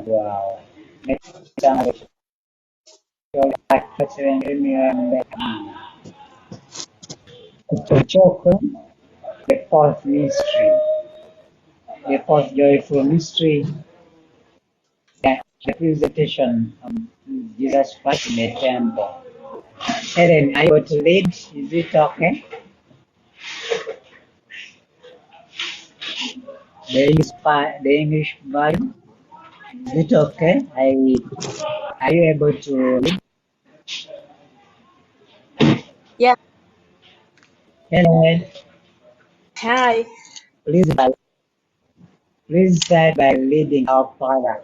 [SPEAKER 1] bawe n'ekitalo batebenkere emirembe amina ekyokyo the fourth mystery the fourth joyful mystery the presentation of Jesus Christ in the temple. Helen, are you able to lead? Is it okay? The English Bible. Is it okay? Are you able to lead?
[SPEAKER 4] Yeah.
[SPEAKER 1] Helen,
[SPEAKER 4] Hi.
[SPEAKER 1] please, start by leading our Father.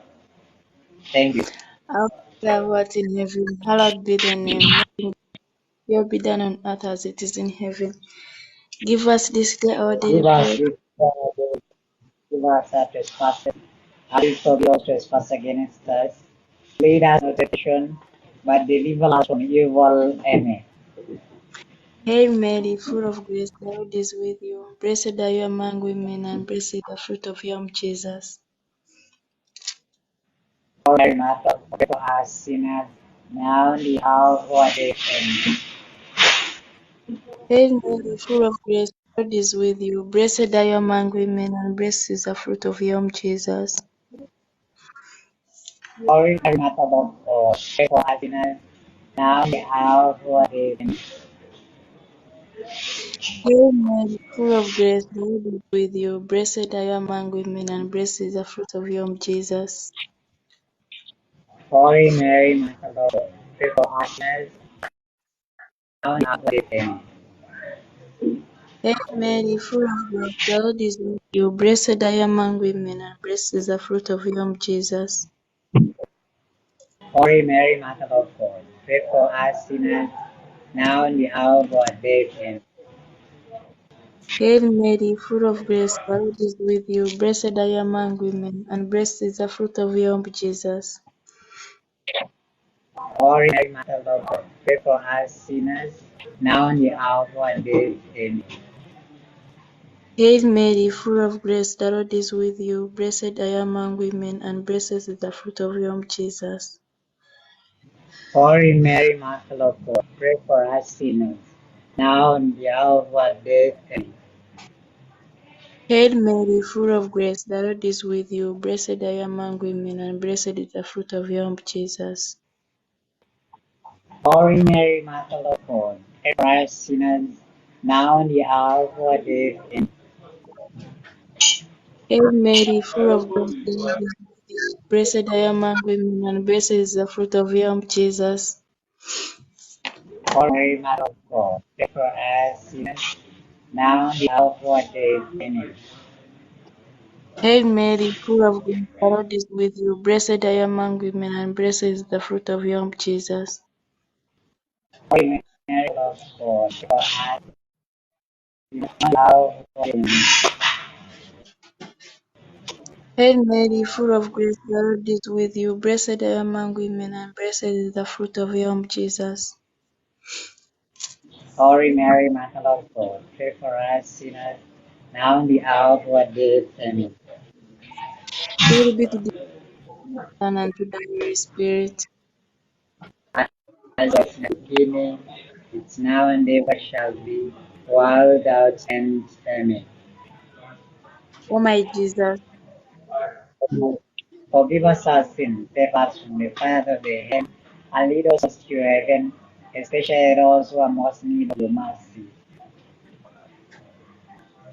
[SPEAKER 1] Thank you.
[SPEAKER 4] Our Father who art in heaven, hallowed be thy name. Your kingdom will be done on earth as it is in heaven. Give us this day our daily
[SPEAKER 1] Give us
[SPEAKER 4] bread.
[SPEAKER 1] this day, give us our trespasses, as we forgive our trespass against us. Lead us not into temptation, but deliver us from evil. Amen.
[SPEAKER 4] Hail Mary, full of grace, the Lord is with you. Blessed are you among women, and blessed is the fruit of your womb, Jesus.
[SPEAKER 1] Holy Mother, pray for us sinners, now and the hour of our death. Amen.
[SPEAKER 4] Hail Mary, full of grace, the Lord is with you. Blessed are you among women, and blessed is the fruit of your womb, Jesus.
[SPEAKER 1] Holy Mother of God, pray for us sinners, now and the hour of our death. Amen.
[SPEAKER 4] Hail Mary, full of grace, the Lord is with you. Blessed are you among women, and blessed is the fruit of your womb, Jesus.
[SPEAKER 1] Holy Mary, Mother of God, pray for us sinners, now and the hour of our death. Amen.
[SPEAKER 4] Hail Mary, full of grace, the Lord is with you. Blessed are you among women, and blessed is the fruit of your womb, Jesus.
[SPEAKER 1] Holy Mary, Mother of God, pray for us sinners, now and the hour of our death. Amen.
[SPEAKER 4] Hail Mary, full of grace, the Lord is with you. Blessed are you among women, and blessed is the fruit of your womb, Jesus.
[SPEAKER 1] Holy Mary, Mother of God, pray for us sinners, now and the hour of our death. Amen.
[SPEAKER 4] Hail Mary, full of grace, the Lord is with you. Blessed are you among women, and blessed is the fruit of your womb, Jesus.
[SPEAKER 1] Holy Mary, Mother of God, pray for us sinners, now and the hour of our death. Amen.
[SPEAKER 4] Hail Mary, full of grace, the Lord is with you. Blessed are you among women, and blessed is the fruit of your womb, Jesus.
[SPEAKER 1] Holy Mary, Mother of God, pray for us sinners, now and the hour of our death. Amen.
[SPEAKER 4] Hail Mary, full of grace, the Lord is with you. Blessed are you among women, and blessed is the fruit of your womb, Jesus.
[SPEAKER 1] Holy Mary, Mother of God, pray for us sinners, now and the hour of our death. Amen.
[SPEAKER 4] Hail Mary, full of grace, the Lord is with you. Blessed are you among women, and blessed is the fruit of your womb, Jesus.
[SPEAKER 1] Holy Mary, Mother of God, pray for us sinners, now and the hour of our death. Amen.
[SPEAKER 4] Hail Mary, full of grace, the Lord is with you. Blessed are you among women, and blessed is the fruit of your womb, Jesus.
[SPEAKER 1] Holy Mary, Mother of God, pray for us sinners, now and the hour of our death. Amen.
[SPEAKER 4] Glory be to the Son, and to the Holy Spirit.
[SPEAKER 1] As was in the beginning, it's now and ever shall be, world without end. Amen.
[SPEAKER 4] O my Jesus,
[SPEAKER 1] Forgive us our sins, save us from the fire of the hell, and lead us to heaven, especially those who are most in need of your mercy.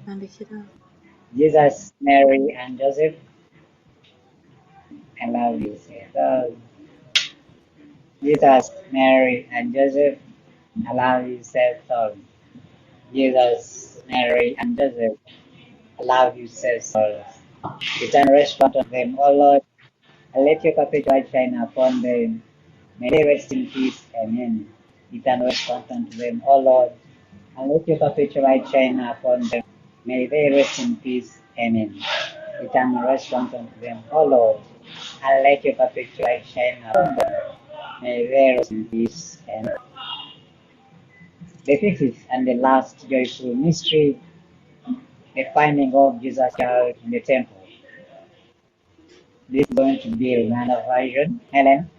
[SPEAKER 4] and the Kingdom.
[SPEAKER 1] Jesus, Mary, and Joseph, I love you. So, Jesus, Mary, and Joseph, I love you. So, Jesus, Mary, and Joseph, I love you. So, return restaurant of them, O Lord, and let your perpetual light shine upon them. May they rest in peace. Amen. Eternal rest unto them, O Lord, and let your perpetual light shine upon them. May they rest in peace. Amen. Eternal rest unto them, O Lord, and let your perpetual light shine upon them. May they rest in peace. Amen. The fifth and the last joyful mystery, the finding of Jesus child in the temple. This is going to be a Uganda version. Helen,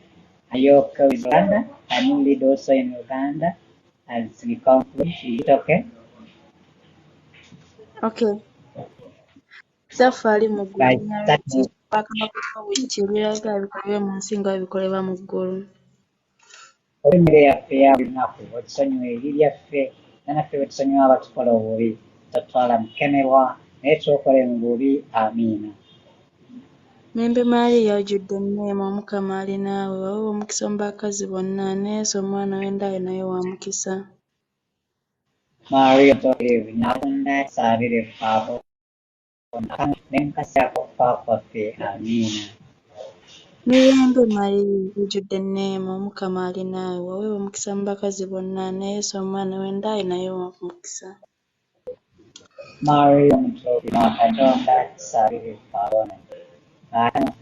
[SPEAKER 1] are you okay with Uganda? Can you lead also in Uganda as we conclude? Is it okay?
[SPEAKER 4] Okay. Safari mu ggulu
[SPEAKER 1] Right.
[SPEAKER 4] linnya
[SPEAKER 1] That
[SPEAKER 4] ly'ekitiibwa Bwakabaka buli kye biraga bikolebwa mu nsi nga bikolebwa mu ggulu.
[SPEAKER 1] emmere yaffe ya buli lunaku otusonyiwe ebibi byaffe nga naffe bwe tusonyiwa abatukola obubi totwala mu kkemerwa naye twokole mu bubi. Amiina.
[SPEAKER 4] Mlembe Maaliya ojjudde enneema Omukama ali naawe waweebwa omukisa mu bakazi bonna ne Yesu omwana w'endaale naye wa mukisa.
[SPEAKER 1] Maria omutuukirivu Nyakatonda tusabire ffe abo ne mu kaseera k'okufa kwaffe. Amiina.
[SPEAKER 4] Mirembe Maaliya ojjudde enneema Omukama ali naawe waweebwa omukisa mu bakazi bonna ne Yesu omwana w'endaale naye wa mukisa.
[SPEAKER 1] Maria omutuukirivu Nyakatonda tusabire ffe abo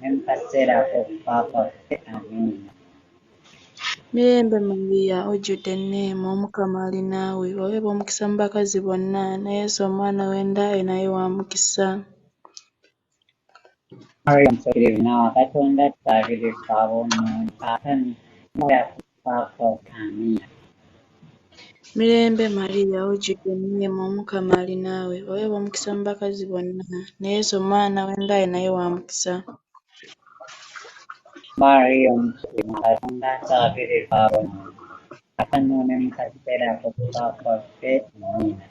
[SPEAKER 1] ne mu kaseera k'okufa kwaffe. Amiina.
[SPEAKER 4] Mirembe Maaliya ojjudde enneema Omukama ali naawe waweebwa omukisa mu bakazi bonna ne Yesu omwana w'endaale naye wa mukisa.
[SPEAKER 1] Maria omutuukirivu Nyakatonda tusabire ffe abo kaakano ne mu kaseera k'okufa kwaffe. Amiina.
[SPEAKER 4] Mirembe Maaliya ojjudde enneema Omukama ali naawe waweebwa omukisa mu bakazi bonna ne Yesu omwana w'endaale naye wa mukisa.
[SPEAKER 1] Maria omutuukirivu Katonda tusabire ffe abo kaakano ne mu kaseera k'okufa kwaffe. Amiina.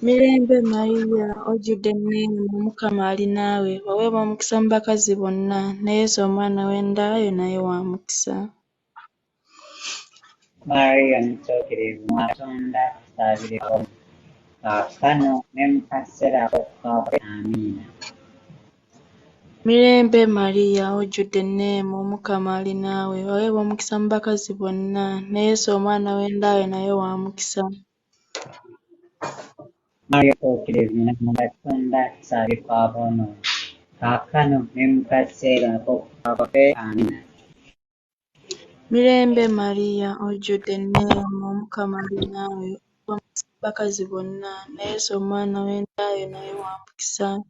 [SPEAKER 4] Mirembe Maaliya ojjudde enneema Omukama ali naawe waweebwa omukisa mu bakazi bonna ne Yesu omwana w'endaale naye wa mukisa.
[SPEAKER 1] Maria omutuukirivu Katonda tusabire ffe abo kaakano ne mu kaseera k'okufa kwaffe. Amiina.
[SPEAKER 4] Mirembe Maaliya ojjudde enneema Omukama ali naawe waweebwa omukisa mu bakazi bonna ne Yesu omwana w'endaale naye wa mukisa.
[SPEAKER 1] Mario Pokerina Munda Sari Pavono Kakano Mimkasera Kokape Amina.
[SPEAKER 4] Mirembe Maria ojjudde enneeyama Omukama ali naawe bakazi bonna naye Yesu omwana w'endaayo naye wa mukisa.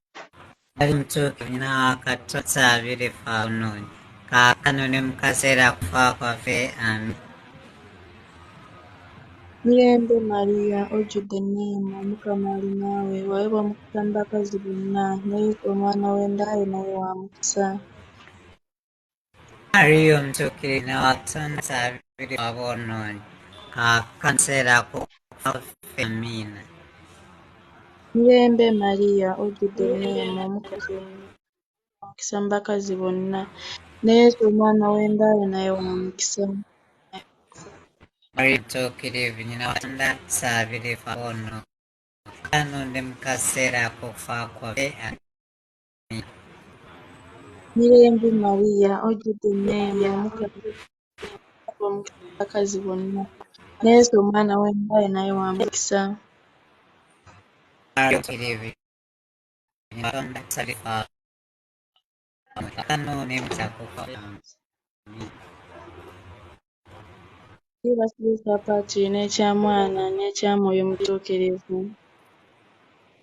[SPEAKER 1] Ali mtuufu nyina wa Katonda abiri faunoni kaakano ne mu kaseera kufa kwaffe amina.
[SPEAKER 4] Mirembe Maria ojjudde enneeyama Omukama ali naawe waweebwa mukisa mu bakazi bonna naye Yesu omwana w'endaayo naye wa mukisa.
[SPEAKER 1] Maria omutuukirivu nyina wa Katonda abiri aboonoonyi kaakano kaseera kufa kwaffe amina.
[SPEAKER 4] Mirembe Maria ojjudde enneeyama Omukama mukisa mu bakazi bonna naye Yesu omwana w'endaayo naye wa mukisa.
[SPEAKER 1] Maria omutuukirivu nyina wa Katonda abiri aboonoonyi kaakano ne mu kaseera kufa kwaffe amina.
[SPEAKER 4] Mirembe Maria ojjudde enneeyama Omukama waweebwa mukisa mu bakazi bonna naye Yesu omwana w'endaayo naye wa mukisa.
[SPEAKER 1] Maria omutuukirivu nyina wa Katonda abiri aboonoonyi kaakano ne mu kaseera kufa kwaffe amina.
[SPEAKER 4] Ekitiibwa kiriisa Paatiri n'ekya Mwana n'ekya Mwoyo Mutuukirivu.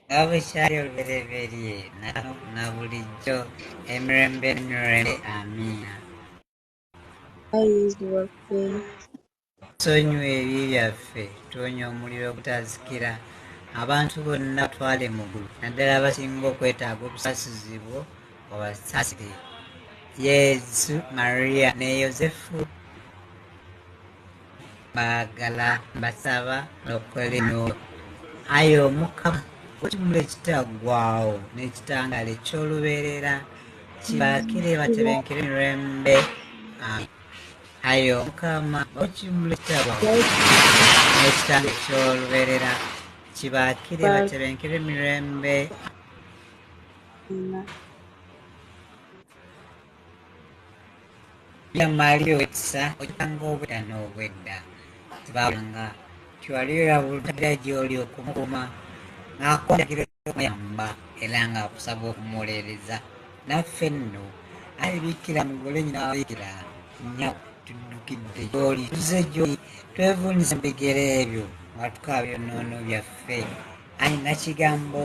[SPEAKER 1] Nga bwe kyali olubereberye na bulijjo emirembe n'emirembe amiina.
[SPEAKER 4] Ayi Yesu waffe,
[SPEAKER 1] Tusonyiwe ebibi byaffe, tuwonye omuliro ogutazikira, abantu bonna batwale mu ggulu, naddala abasinga okwetaaga obusaasizibwo obasaasire. Yesu, Mariya ne Yozefu baagala mbasaba okukola ennyo. Ayi Omukama ekimuli ekitaggwaawo n'ekitangaala eky'olubeerera kibaakire batebenkere emirembe. Ayi Omukama ekimuli ekitaggwaawo n'ekitangaala eky'olubeerera kibaakire batebenkere emirembe. Maria ow'ekisa ojjanga obwedda n'obwedda tibabanga kiwali olabulira gy'oli okumukuuma ng'akwagira okumuyamba era ng'akusaba okumuwolereza. Naffe nno ayi Bikira mugole nyina wa Bikira nnyabo tuddukidde gy'oli tuzze gy'oli twevuunyisa mu bigere ebyo nga tukaaba ebyonoono byaffe. Ayi Nakigambo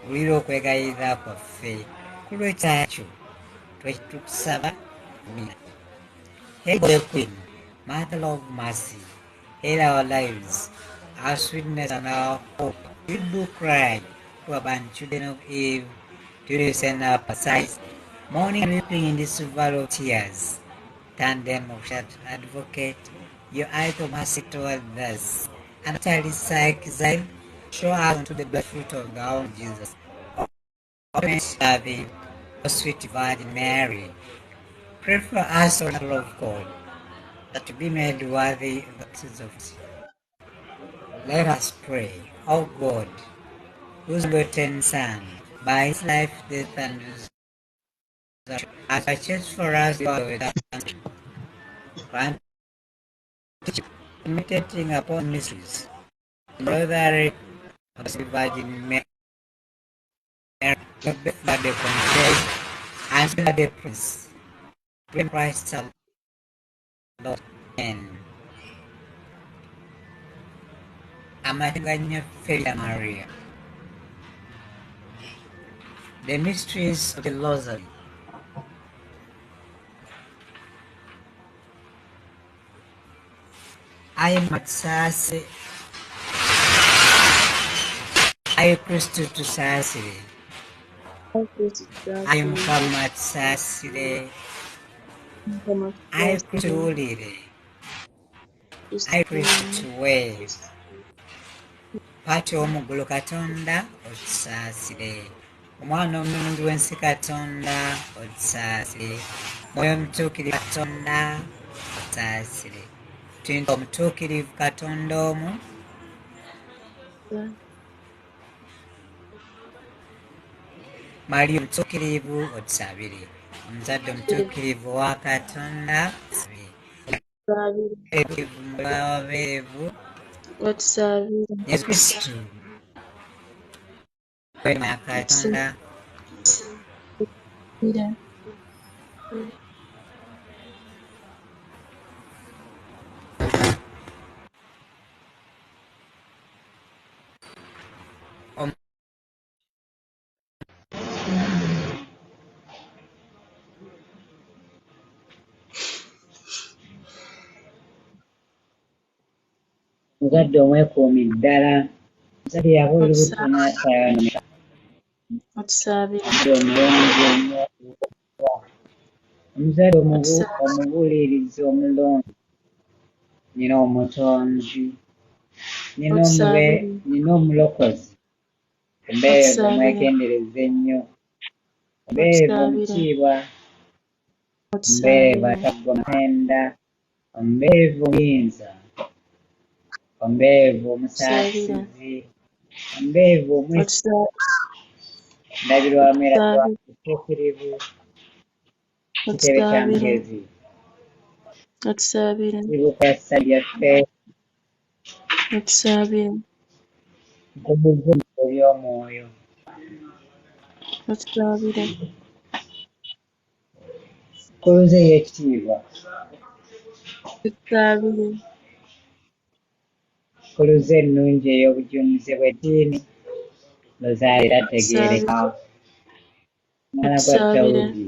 [SPEAKER 1] wulira okwegayirira kwaffe ku lw'ekyakyo tukusaba. Amina. Hail, Holy Queen, Mother of Mercy, hail our lives, our sweetness and our hope. We do cry to our children of Eve, till you send up a sight, mourning and weeping in this valley of tears. Turn them, O Advocate, your eyes of mercy toward us, and after this exile, show us unto the blessed fruit of our own Jesus. Open serving, O sweet Virgin Mary, pray for us, O Mother of God, that to be made worthy of the blessings of God. Let us pray. O God, whose begotten Son, by his life, death, and resurrection, has purchased for us the power of redemption, grant meditating upon mysteries, in the of the Virgin Mary, the conceived and the Prince, in Christ our Lord. Amen. Amateganya Feria Maria. The mysteries of the Rosary. I am Matsase. I am Christo to Sasiri. I am Kamatsasire. I am Christo Lire. I am Christo Wave. Pati omugulu Katonda otusaasire. Omwana omulungi w'ensi Katonda otusaasire. Mwoyo omutuukirivu Katonda otusaasire. Tuyinza omutuukirivu Katonda omu. Maria omutuukirivu otusabire. Omuzadde omutuukirivu wa Katonda otusabire. Mulabeerevu
[SPEAKER 4] otusabire.
[SPEAKER 1] Yesu Kristo kwema ya Katonda
[SPEAKER 4] Ira.
[SPEAKER 1] omuzadde omwekuumi ddala omusajja yabuulira
[SPEAKER 4] Otusa-
[SPEAKER 1] n'atayonomeka
[SPEAKER 4] Otusaabire.
[SPEAKER 1] omulungi ennyo omuzadde
[SPEAKER 4] Otusa-
[SPEAKER 1] omubuulirizi omulungi nina omutonzi
[SPEAKER 4] Otusaabire.
[SPEAKER 1] nina omulokozi omubeerevu
[SPEAKER 4] Otusaabire.
[SPEAKER 1] omwegendereza ennyo omubeerevu
[SPEAKER 4] Otusaabire.
[SPEAKER 1] omutiibwa omubeerevu
[SPEAKER 4] Otusaabire.
[SPEAKER 1] ataggwa matenda omubeerevu omuyinza omubeerevu omusaasizi omubeerevu ndabirwamu era kituukirivu kitebe kya mugezi
[SPEAKER 4] Otusaabire.
[SPEAKER 1] ibuka ya ssa lyaffe
[SPEAKER 4] Otusaabire.
[SPEAKER 1] nkubuze eby'omwoyo
[SPEAKER 4] Otusaabire.
[SPEAKER 1] kuluze ey'ekitiibwa
[SPEAKER 4] Otusaabire.
[SPEAKER 1] kuluze ennungi ey'obujulizi bw'eddiini lozaali era tegeereka omwana gwa Dawudi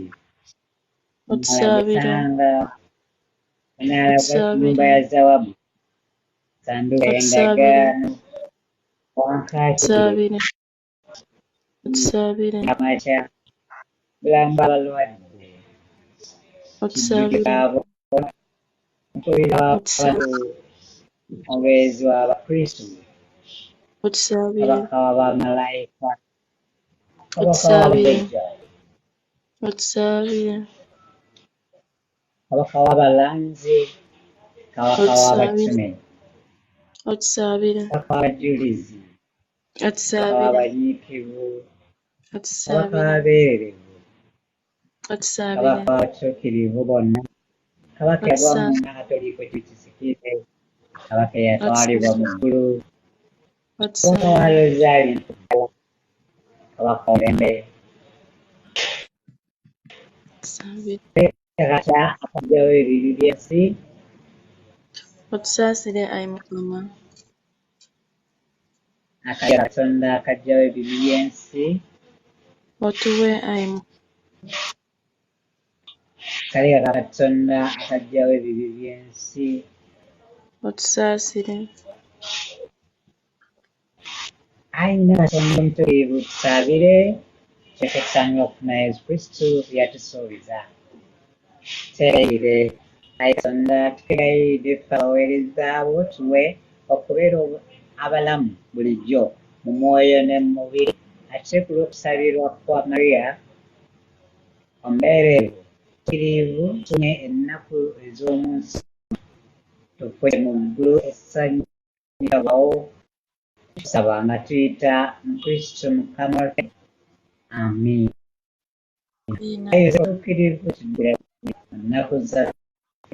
[SPEAKER 4] Otusaabire.
[SPEAKER 1] Musanga omunaala gwa nnyumba ya Zawabu sanduuka y'endagaano wankaakirire
[SPEAKER 4] Otusaabire.
[SPEAKER 1] amakya bulamba abalwadde
[SPEAKER 4] Otusaabire.
[SPEAKER 1] abo mpulira abantu omubeezi w'abakristu
[SPEAKER 4] Otusaabire.
[SPEAKER 1] kabaka w'abamalayika kabaka
[SPEAKER 4] Otusaabire.
[SPEAKER 1] w'abajjajja
[SPEAKER 4] Otusaabire.
[SPEAKER 1] kabaka w'abalanzi kabaka w'abakime
[SPEAKER 4] Otusaabire.
[SPEAKER 1] kabaka w'abajulizi kabaka
[SPEAKER 4] Otusaabire.
[SPEAKER 1] w'abanyiikivu kabaka
[SPEAKER 4] Otusaabire.
[SPEAKER 1] w'abeererevu
[SPEAKER 4] Otusaabire.
[SPEAKER 1] kabaka w'abatuukirivu bonna kabaka yagwa mu nakatoliiko kikisikire kabaka eyatwalibwa mu ggulu kabaka wa rozaali kabaka w'omulembe katya akajjawo ebibi by'ensi
[SPEAKER 4] Otusaasire ayi Mukama.
[SPEAKER 1] akajja katonda akajjawo ebibi by'ensi
[SPEAKER 4] Otuwe ayi Mukama.
[SPEAKER 1] kale katonda akajjawo ebibi by'ensi
[SPEAKER 4] Otusaasire.
[SPEAKER 1] ayina katonda omutulivu tusaabire kyekka tusaanira okufuna yesu kristu yatusuubiza tereire ayi katonda tutegayirire tukabaweereza abo tuwe okubeera abalamu bulijjo mu mwoyo ne mu mubiri ate ku lw'okusabirwa kwa Mariya omubeerevu kirivu tune ennaku ez'omu nsi tufe mu ggulu essanyu lirabawo tusaba nga tuyita mu kristo mukama waffe amiina tukkirivu tuddira mu nnaku zaffe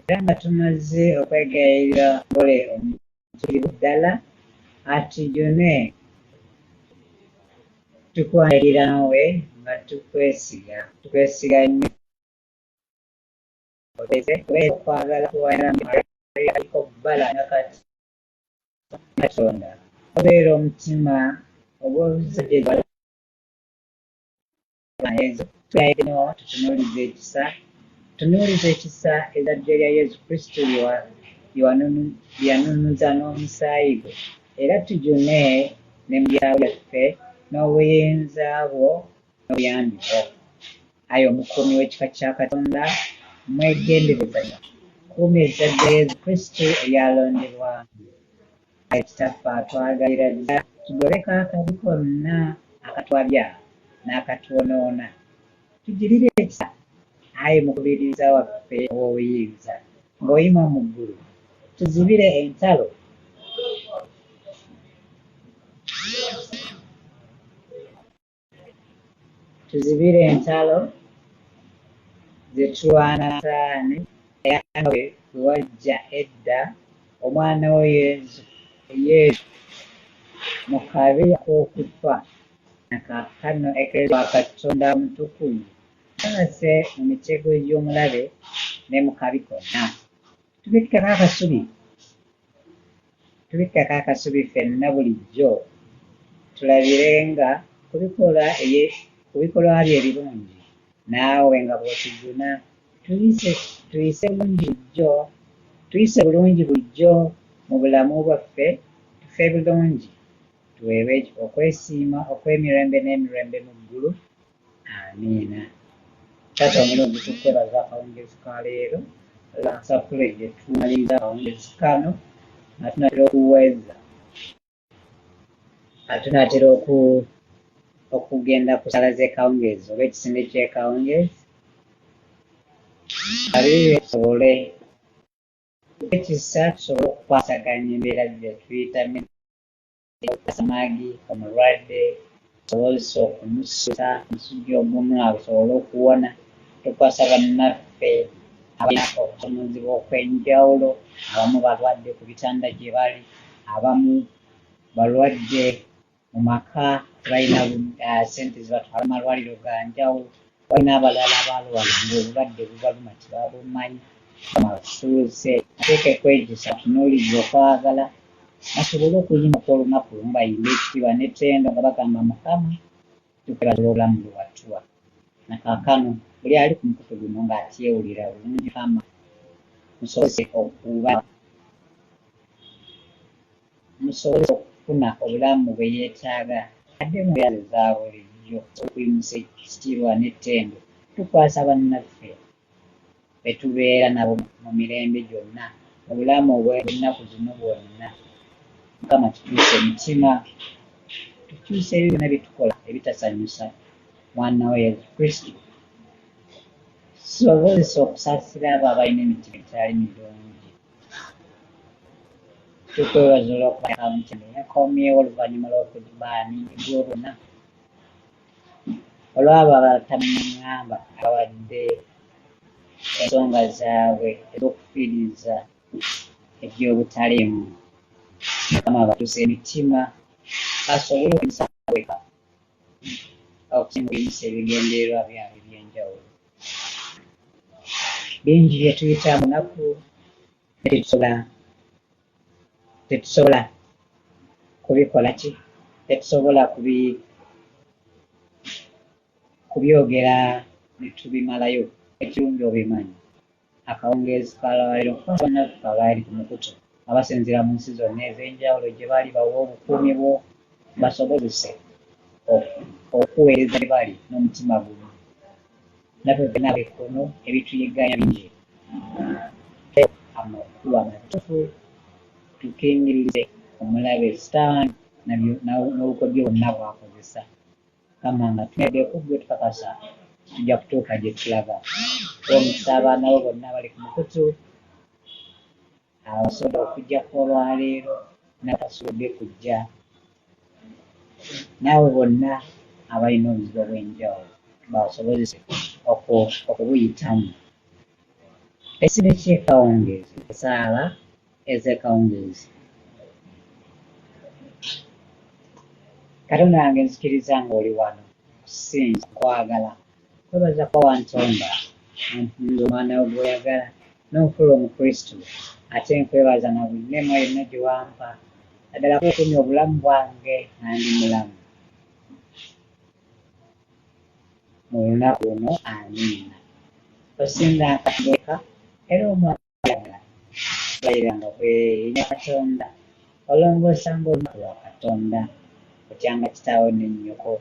[SPEAKER 1] era nga tumaze okwegayirira ngole omutulivu ddala atujune tukwanirira nawe nga tukwesiga nnyo okwagala kuwaliko bbala nakati katonda obeera omutima ogw'obuzadde tuyayino tutunuulize ekisa ezzadde lya yesu kristo lyanunuza n'omusaayi gwe era tujune ne mu byawe byaffe n'obuyinza bwo n'obuyambi bwo ayi omukuumi w'ekika kya katonda mwegendereza kuuma ezzadde yesu kristo eryalondebwa ayi kitaffe atwagalira ddala tugobeko akabi konna akatwabya n'akatwonoona tugirire ekisa ayi mukubiriza waffe ow'obuyinza ng'oyima mu ggulu tuzibire entalo ze tulwana Sataani era nga bwe wajja edda omwana wo Yesu mu kabi k'okufa Kaakano ekereziya Katonda mutukuvu alase mu mitego gy'omulabe ne mu kabi konna. Tubikkako akasubi ffenna bulijjo tulabirenga ku bikolwa bye ebirungi, naawe nga bw'otujuna tuyise bulungi bulijjo mu bulamu bwaffe, tufe bulungi, tuweebwe okwesiima okw'emirembe n'emirembe mu ggulu. Amiina. Taata omulungi tukwebaza akawungeezi ka leero Sapule gye tumaliriza akawungeezi kano nga tunatera okuweeza, tunatera okugenda ku ssala z'ekawungeezi oba ekisinde ky'ekawungeezi abiri tusobole ekisa tusobole okukwasaganya embeera gye tuyita amaagi omulwadde tusobozesa okumususa omusujja ogumu asobole okuwona, tukwasa bannaffe abalina okusomozebwa okw'enjawulo, abamu balwadde ku bitanda gye bali, abamu balwadde mu maka tebalina ssente zibatwala mu malwaliro ga njawulo, balina abalala abalwala ng'obulwadde bubaluma tebabumanyi, basuuse ateeke kwegisa tunuulirize okwagala basobole okuyimako olunaku lumu bayimbe ekitiibwa n'ettendo nga bagamba Mukama tukwebaza olw'obulamu bwe watuwa. Na kaakano buli ali ku mukutu guno ng'atyewulira bulungi Mukama musobozese okufuna obulamu bwe yeetaaga adde mu mbeera ze za bulijjo okuyimusa ekitiibwa n'ettendo tukwasa bannaffe be tubeera nabo mu mirembe gyonna, obulamu obw'ennaku zino bwonna. Mukama tukyuse emitima, tukyuse ebyo byonna bye tukola ebitasanyusa mwana we Yesu Kristo, tusobozesa okusaasira abo abalina emitima egitali mirungi. Tukwebaza olw'okuba mukyano yakomyewo oluvannyuma lw'okubaani gw'obona olw'abo abatamuŋŋamba abawadde ensonga zaabwe ez'okufiiriza eby'obutaliimu. Mukama batuuse emitima basobole okuyimusa okusinga okuyimusa ebigendererwa byabwe eby'enjawulo. Bingi bye tuyita mu nnaku tetusobola kubikola tetusobola kubyogera ne tubimalayo, ekirungi obimanyi. Akawungeezi ka leero bannaffe abaali ku mukutu abasinziira mu nsi zonna ez'enjawulo gye bali bawe obukuumi bwo basobozese okuweereza gye bali n'omutima gumu. Naffe ffenna ab'ekkono ebituyigganya bingi, amakulu amatuufu tukingirize omulabe Sitaani n'obukodyo bwonna bw'akozesa. Mukama nga tunedde ku ggwe tukakasa tujja kutuuka gye tulaga. Omukisa abaana bo bonna abali ku mukutu abasobodde okujjako olwaleero n'abatasobodde kujja, naawe bonna abalina obuzibu obw'enjawulo basobozese okubuyitamu. Ekisinde ky'ekawungeezi, esaala ez'ekawungeezi. Katonda wange nzikiriza ng'oli wano okusinza nkwagala, kwebaza kwa wantonda nze omwana wo gw'oyagala n'onfuula Omukristo, ate nkwebaza na buli nnema yonna gye wampa naddala kukumya obulamu bwange nga ndi mulamu mu lunaku luno. Amiina. Osinga nkateeka era omwagala bayiranga kwerinnya Katonda olongoosanga olunaku lwa Katonda. Otyanga kitaawo ne nnyoko,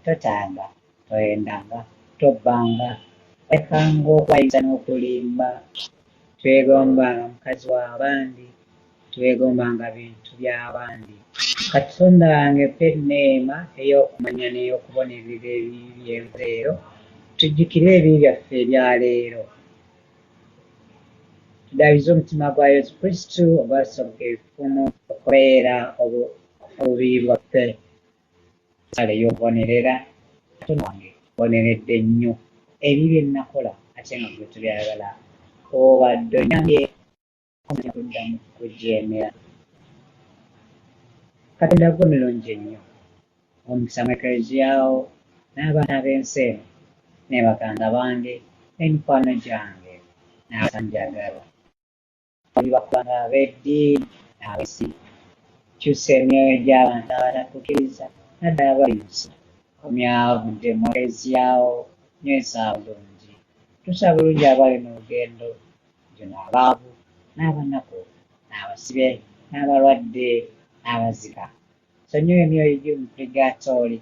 [SPEAKER 1] totanga, toyendanga, tobbanga, lekanga okwayisa n'okulimba, twegombanga mukazi w'abandi, twegombanga bintu by'abandi. Katonda wange mpa enneema ey'okumanya n'ey'okubonerera ebibi by'enleero, tujjukire ebibi byaffe ebya leero. Tudaabize omutima gwa Yesu Kristo ogwasoboka ebifumu okubeera obubi bwaffe. Sala ey'okubonerera, Katonda wange boneredde nnyo ebibi bye nakola ate nga ggwe tubyagala. Obadde onnyange omanya kuddamu kujeemera. Katonda gwe mulungi ennyo, omukisa mu eklezia yawo n'abaana b'ensi eno ne baganda bange n'emikwano gyange n'abatanjagala bakubanga ab'eddiini n'ab'ensi kyusa emyoyo gy'abantu abatakkiriza naddala bali mu nsi omyavudde mu eklezia yawo nyweza bulungi tusa bulungi abali mu lugendo gyono abaavu n'abanaku n'abasibe n'abalwadde n'abazika sonyiwa emyoyo gy'omupurigaatooli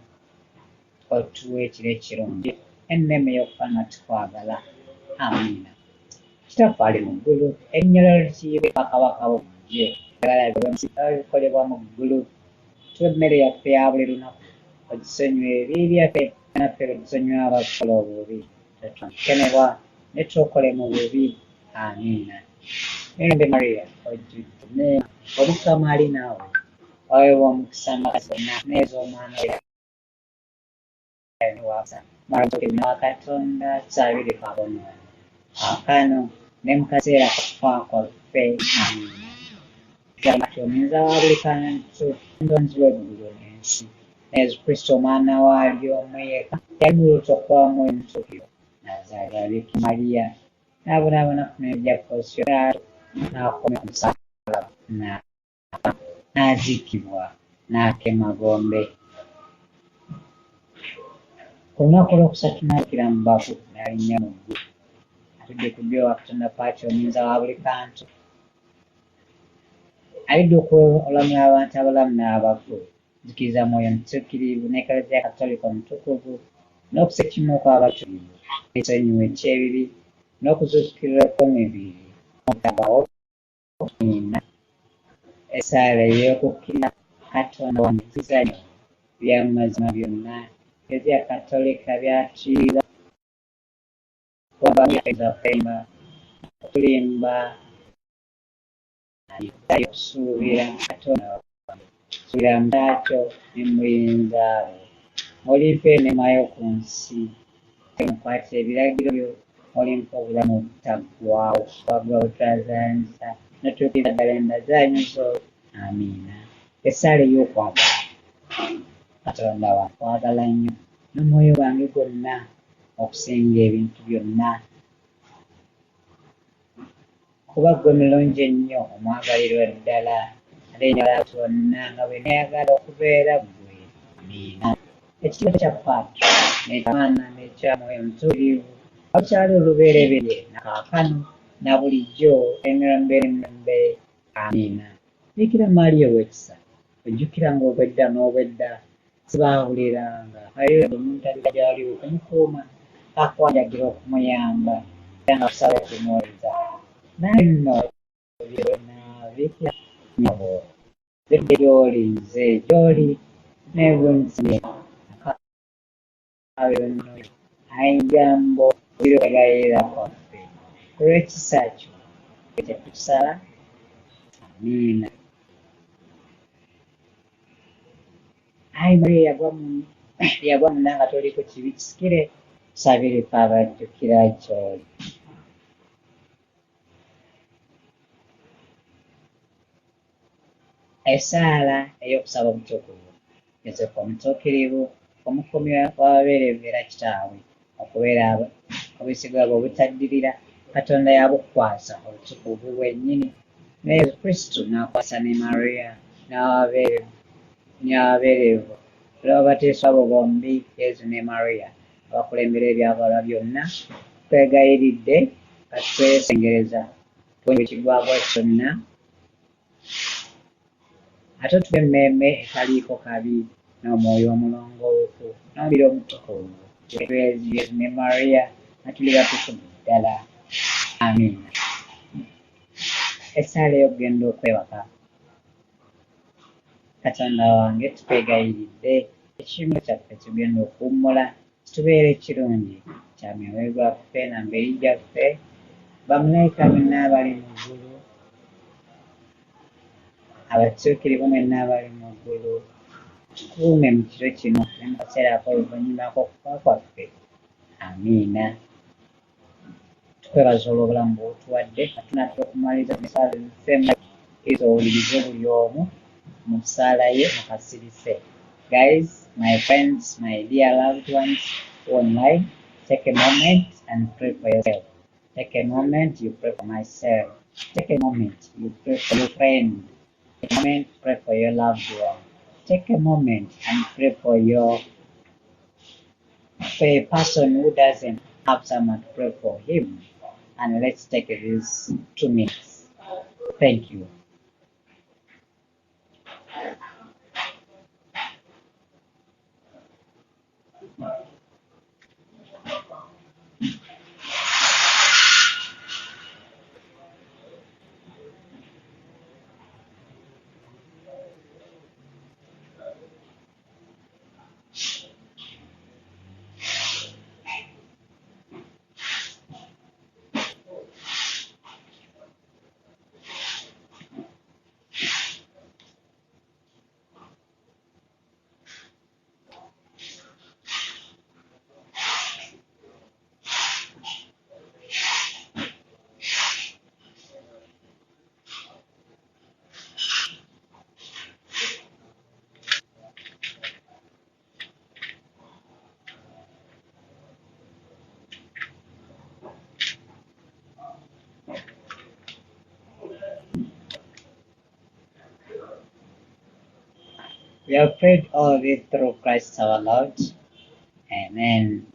[SPEAKER 1] otuwa ekiro ekirungi enneme y'okufa nga tukwagala amiina kitaffe ali mu ggulu erinnya lyo litiibwe bakabaka b'omugye bikolebwa mu ggulu tuwa emmere yaffe ya buli lunaku ogisonyiwa ebibi byaffe naffe lwetusonyiwa abakola obubi tetwakenebwa ne twokole mu bubi amiina Mirembe Maria ojjudde neema Omukama ali naawe waweebwa omukisa mu bakazi bonna n'ez'omwana wa Katonda tusaabire kabonero kaakano ne mu kaseera kakufa kwaffe amiina ati omuyiza wa buli kantu omutonzi w'eggulu n'ensi Yesu Kristo omwana waalyo omu yekka yali mu lubuto kwa Mwoyo Mutuukirivu n'azaalibwa Bikira Mariya n'abonaabona ku mibiri gya Ponsiyo Piraato n'akomya ku musaalaba n'aziikibwa n'akema gombe ku lunaku olwokusatu n'azuukira mu bafu n'alinnya mu ggulu atudde ku ddyo wa Katonda paati omuyinza wa buli kantu alidde okulamula abantu abalamu n'abafu nzikiriza Mwoyo Mutuukirivu n'Eklezia Katolika omutukuvu n'okusekimu kw'abatukuvu n'ekisonyiwo eky'ebibi n'okuzuukirira kw'emibiri n'okutabawo nina essaala ey'okukkiriza Katonda wandikiza bya mu mazima byonna Eklezia Katolika byatuyiza kwabamuyafezafemba okulimba okusuubira Katonda suubira mutaakyo ne muyinza abo olimpa enema y'oku nsi temukwata ebiragiro byo olimpa obulamu obutaggwaawo wagwa butazanyisa notuukiriza ddala endazanyo zo amiina essaala ey'okwagala Katonda wankwagala nnyo n'omwoyo gwange gwonna okusinga ebintu byonna kuba gwe mulungi ennyo omwagalirwa ddala ate njagala abantu bonna nga bwe neeyagala okubeera ggwe amiina ekitiibwa kya Paatro n'eky'Omwana n'ekya Mwoyo Mutuukirivu wakyali olubereberye na kaakano na bulijjo emirembe n'emirembe amiina Bikira Maria ow'ekisa ojjukiranga obwedda n'obwedda sibaawuliranga ayo omuntu alira gy'ali okumukuuma akwanjagira okumuyamba era nga kusaba okumuweza naye nno byonna Bikira nyobo zedde gy'oli nze gy'oli n'ebunzire akabyonno ayinjambo biro egayirira kwaffe olw'ekisa kyo kyetusala amiina Ayi Maria yagwa munda nga toliko kibi kisikire tusabireko abajjukira gy'oli essaala ey'okusaba obutukuvu Yosefu omutuukirivu omukuumi w'ababerevu era kitaabwe okubeera obwesigwa bwe obutaddirira Katonda yabukwasa obutukuvu bwennyini ne Yesu Kristo n'akwasa ne Maria n'ababerevu olw'abateeswa abo bombi Yesu ne Maria abakulembera ebyabalwa byonna twegayiridde katwesengereza tuwenga ekigwagwa kyonna ate tube emmeeme etaliiko kabi n'omwoyo omulongoofu n'omubiri omutukuvu Yesu ne Maria natuli batukuvu ddala amiina essaala ey'okugenda okwebaka Katonda wange tukwegayiridde ekirimo kyaffe tugenda okuwummula kitubeere ekirungi kya myoyo gwaffe na mbiri gyaffe bamalayika bonna abali mu ggulu abatuukirivu mwenna abali mu ggulu tukuume mu kiro kino ne mu kaseera ak'oluvannyuma k'okufa kwaffe amiina tukwebaza olw'obulamu bw'otuwadde katunatula okumaliriza musaala ziffe owulirize buli omu mu nsaala ye mukasirise guys My friends, my dear loved ones online, take a moment and pray for yourself. Take a moment, you pray for myself. Take a moment, you pray for your friend. Take a moment, pray for your loved one. Take a moment and pray for a person who doesn't have someone to pray for him. And let's take these 2 minutes. Thank you. We have prayed all this through Christ our Lord. Amen.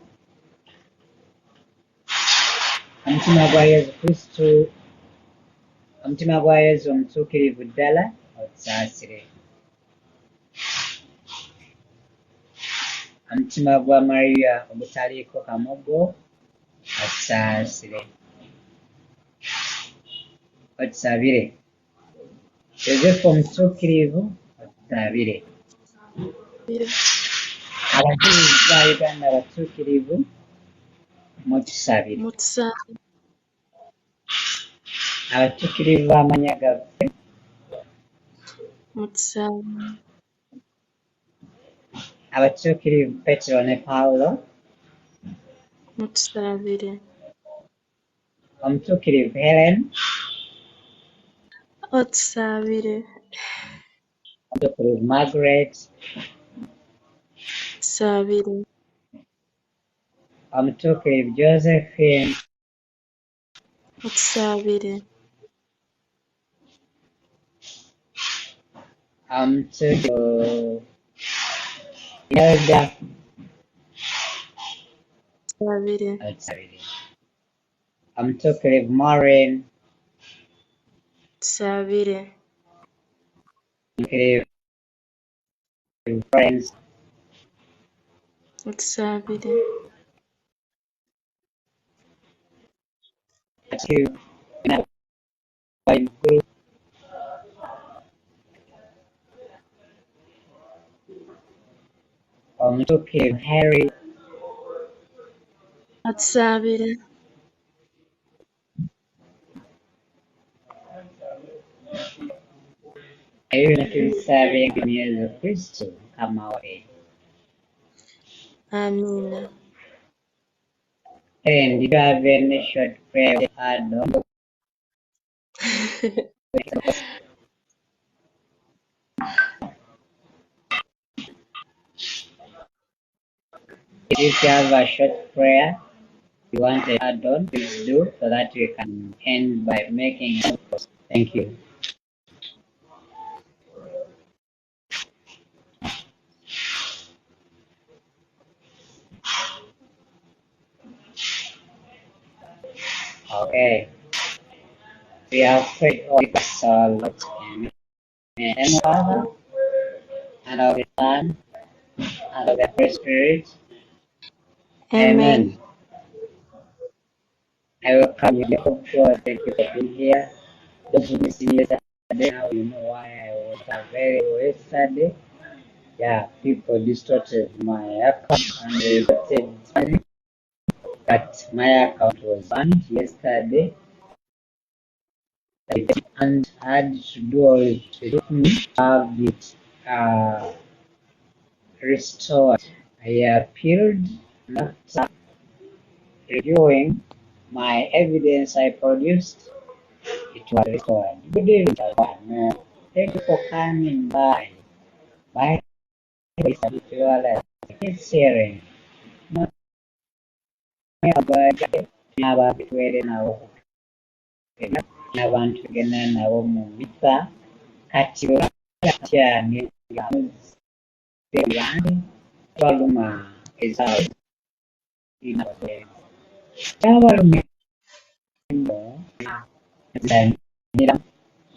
[SPEAKER 1] Omutima gwa Yesu Kristo, omutima gwa Yesu omutuukirivu ddala otusaasire. Omutima gwa Mariya ogutaliiko kamogo otusaasire. Otusabire. Yozefu omutuukirivu otusabire. Abajulizi ba Uganda abatuukirivu mutusabire. Abatuukirivu b'amannya gaffe abatuukirivu Petero ne Pawulo omutuukirivu Helen omutuukirivu Margaret omutuukirivu Josephine omutuukirivu Elda otusabire. Omutuukirivu Maureen omutuukirivu Friends omutuukirivu Waiguru omutuukirivu Harry ebyo byonna tubisabye mu Yesu Kristo Mukama waffe. And did you have any short prayer to add on? If you have a short prayer you want to add on, please do so that we can end by making it. Thank you. Okay. We have prayed all this all in the name of the Father, and of the Son, and of the Holy Spirit. Amen. I welcome you, of God. Thank you for being here. Those who missed yesterday, now you know why I was available yesterday. Yeah, people distorted my account and they said it's funny that my account was banned yesterday. And I had to do all it took me to have it restored. I appealed, and after reviewing my evidence I produced, it was restored. Good evening, everyone. Thank you for coming by. Bye. keep sharing. N'abantu tubeere nabo n'abantu tugenda nabo mu mpisa kati olwakyani bandi baluma ezaawo kyabalumya nnyo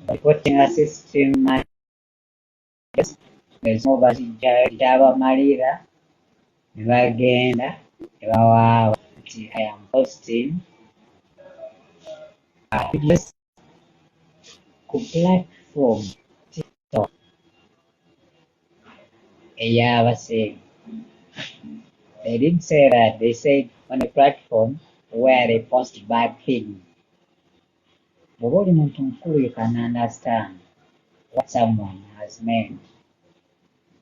[SPEAKER 1] reporting system ezimu kyabamalira ne bagenda ne bawaawa nti I am posting videos ku platform TikTok ey'abaseege. They didn't say that. They said on a platform where they post bad things. Bw'oba oli muntu mukulu you can understand what someone has meant.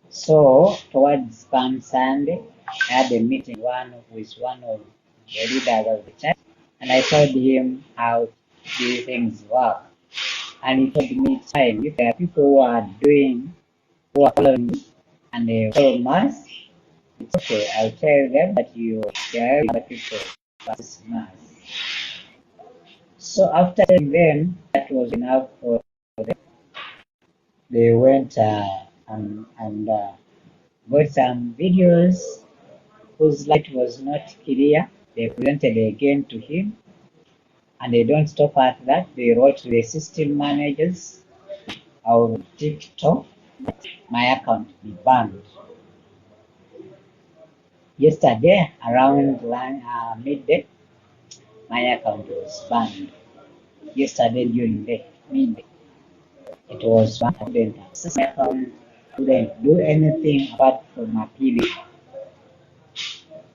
[SPEAKER 1] So towards Palm Sunday, I had a meeting with one of the leaders of the church, and I told him how these things work. And he told me, it's fine. If there are people who are following me and they follow mass, it's okay. I'll tell them that you tell other people practice mass. So after telling them that was enough for them, they went and got some videos whose light was not clear. They presented again to him, and they don't stop at that. They wrote to the system managers of TikTok that my account be banned. Yesterday, around midday, my account was banned. Yesterday during the midday, it was banned. I couldn't access my account, couldn't do anything apart from appealing.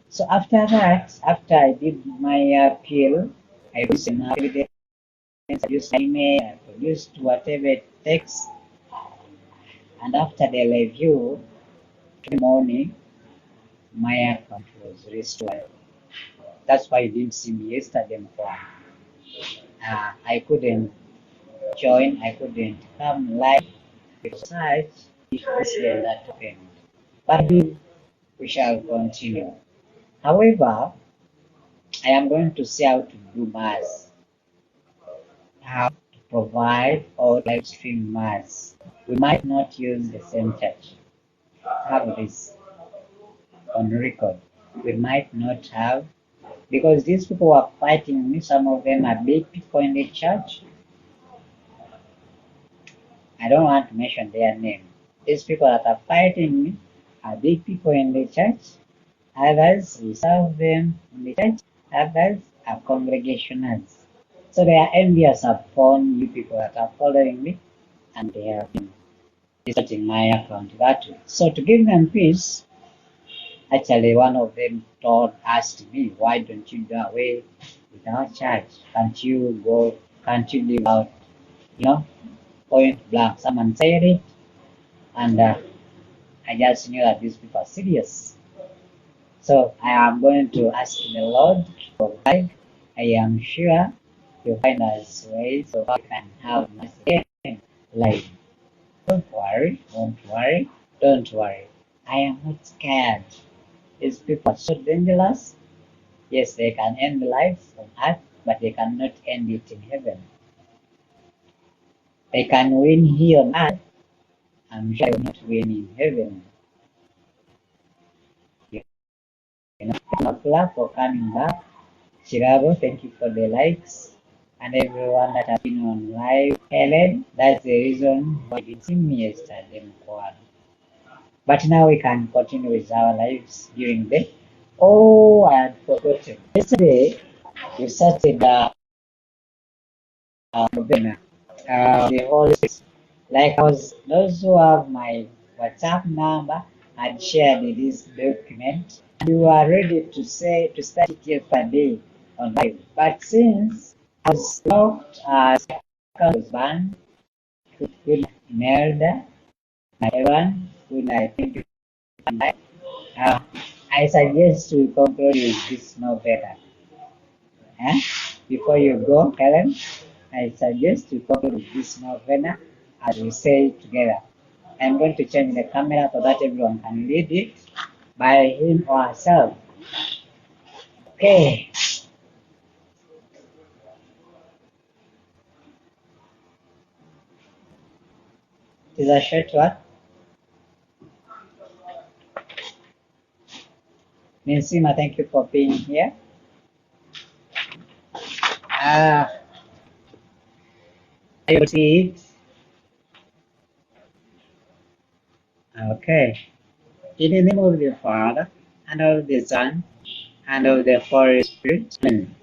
[SPEAKER 1] So after that, after I did my appeal, I produced an evidence, I produced email, I produced whatever it takes, and after the review, in the morning, my account was restored. That's why you didn't see me yesterday. I couldn't join, I couldn't come live because such incident that happened. But we shall continue. However, I am going to see how to do mass, how to provide or live stream mass. We might not use the same church. Have this on record. We might not have, because these people are fighting me. Some of them are big people in the church. I don't want to mention their name. These people that are fighting me are big people in the church. Others, we serve them in the church. Others are congregationals. So they are envious upon you people that are following me, and they have been distorting my account that way. So to give them peace, actually one of them asked me, why don't you go away with our church? Can't you live out, point blank? Someone said it, and I just knew that these people are serious. So I am going to ask the Lord to provide. I am sure He'll find us ways so we can have mercy life. Don't worry, don't worry. I am not scared. These people are so dangerous. Yes, they can end life on earth, but they cannot end it in heaven. They can win here on earth. I'm sure they will not win in heaven. Clap for coming back. Chirabo, thank you for the likes. And everyone that has been on live. Helen, that's the reason why you didn't see me yesterday. But now we can continue with our lives during the. Oh, I had forgotten. Yesterday, we started the whole, like those who have my WhatsApp number had shared this document, and we were ready to start it yesterday on live. But since I was locked, account was banned, could emailed everyone, could I think I suggest we conclude with this novella. Before you go, Helen, I suggest we conclude with this novella as we say together. I'm going to change the camera so that everyone can read it by him or herself. Okay. It is a short one. Ninsima, thank you for being here. You see it? Okay. In the name of the Father, and of the Son, and of the Holy Spirit. Amen.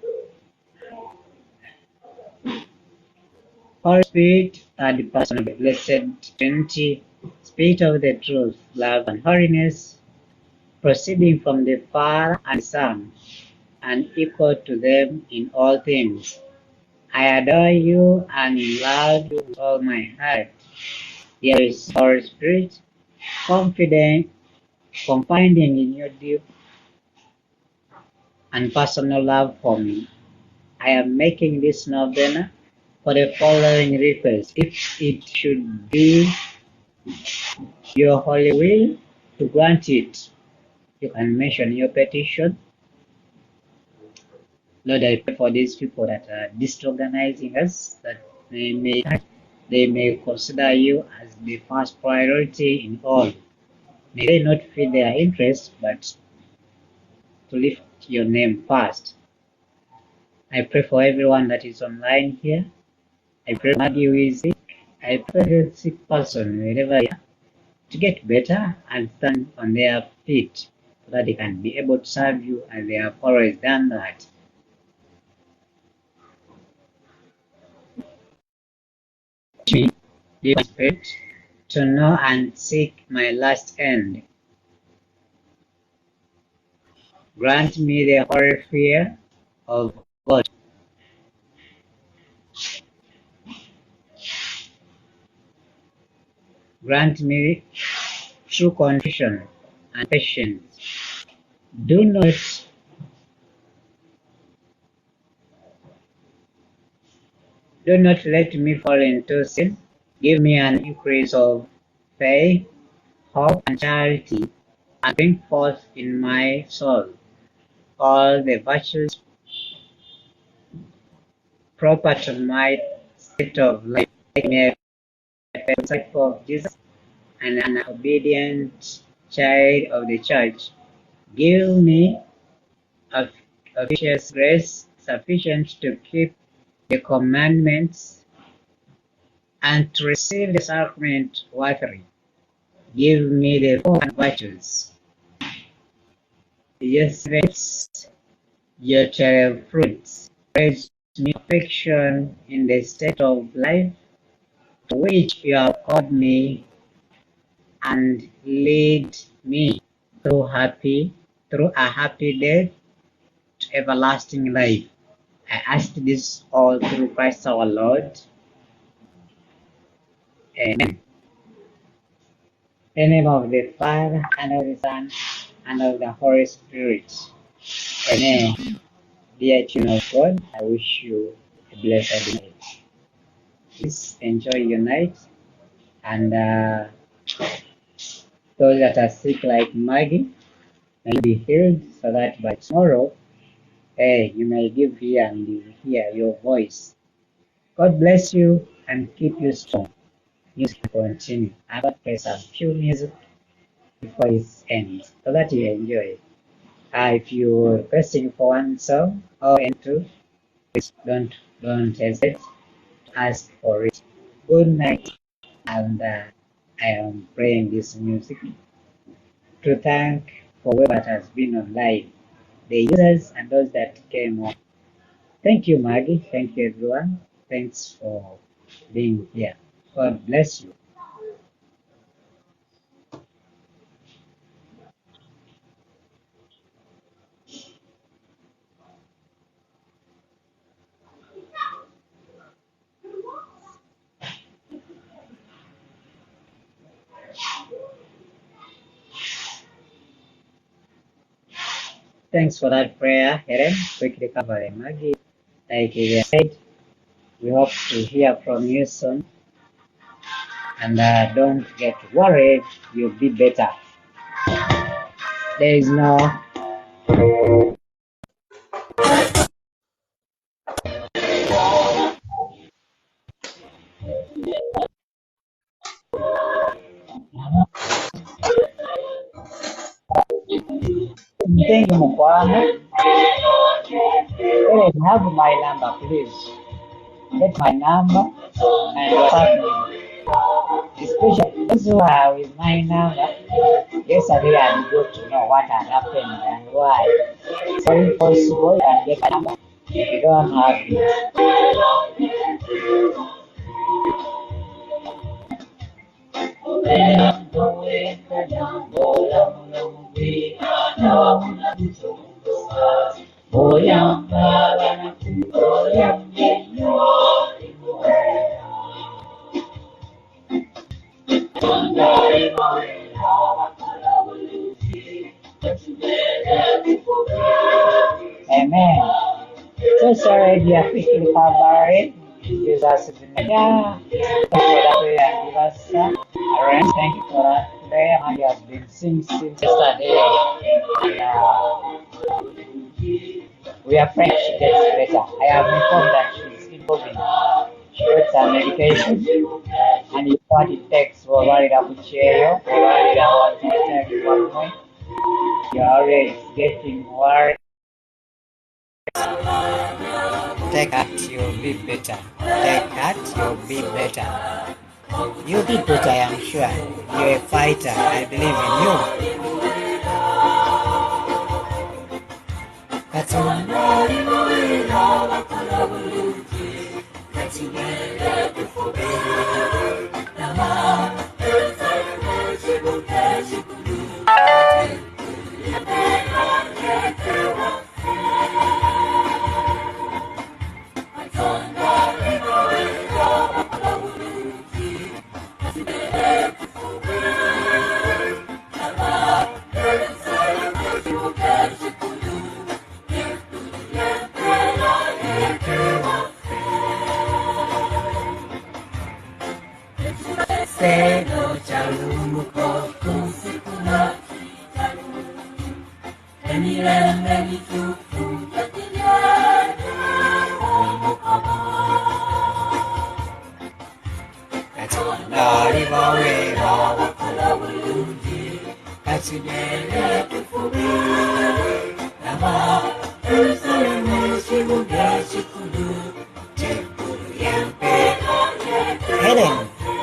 [SPEAKER 1] Holy Spirit, third person of the Blessed Trinity, Spirit of the truth, love, and holiness, proceeding from the Father and Son, and equal to them in all things. I adore you and love you with all my heart. Here is Holy Spirit, confident, confiding in your deep and personal love for me. I am making this novena for the following request. If it should be your holy will to grant it, you can mention your petition. Lord, I pray for these people that are disorganizing us, that they may consider you as the first priority in all. May they not feed their interests, but to lift your name first. I pray for everyone that is online here. I pray Maggie who is sick. I pray the sick person, wherever they are, to get better and stand on their feet so that they can be able to serve you as they have always done that. Teach me, dear Spirit, to know and seek my last end. Grant me the holy fear of God. Grant me true contrition and patience. Do not let me fall into sin. Give me an increase of faith, hope, and charity, and bring forth in my soul all the virtues proper to my state of life. Make me a disciple of Jesus and an obedient child of the church. Give me a officious grace sufficient to keep the commandments and to receive the sacrament worthily. Give me the four virtues. Yes, your child fruits. Raise me affection in the state of life to which you have called me, and lead me through a happy death to everlasting life. I ask this all through Christ our Lord. Amen. In the name of the Father, and of the Son, and of the Holy Spirit. Amen. Dear children of God, I wish you a blessed night. Please enjoy your night, and those that are sick like Maggie may be healed so that by tomorrow, you may give here and hear your voice. God bless you and keep you strong. Music will continue. I'm going to play some few music before it ends so that you enjoy it. If you're requesting for one song or two, please don't hesitate to ask for it. Good night, and I am playing this music to thank for whoever has been online, the users and those that came on. Thank you, Maggie. Thank you, everyone. Thanks for being here. God bless you. Thanks for that prayer, Helen. Quick recovery, Maggie. Like you said, we hope to hear from you soon. and don't get worried, you'll be better. There is no thank you, Mukwano. Hey, have my number, please. Get my number and WhatsApp me. Especially those who are with my number. Yesterday I'm good to know what had happened and why. So if possible, you can get my number. If you don't have it, Amen. So sorry, we are quickly covering. Jesus, yeah. Thank you for that prayer. Give us thank you for that prayer. And has been since yesterday. And, we are praying she gets better. I have informed that she's improving. She gets some medication. And if what it takes, we're worried about chair, we're worried about one point. You're always getting worried. Take that, you'll be better. Take that, you'll be better. You'll be better, I am sure. You're a fighter. I believe in you. That's all.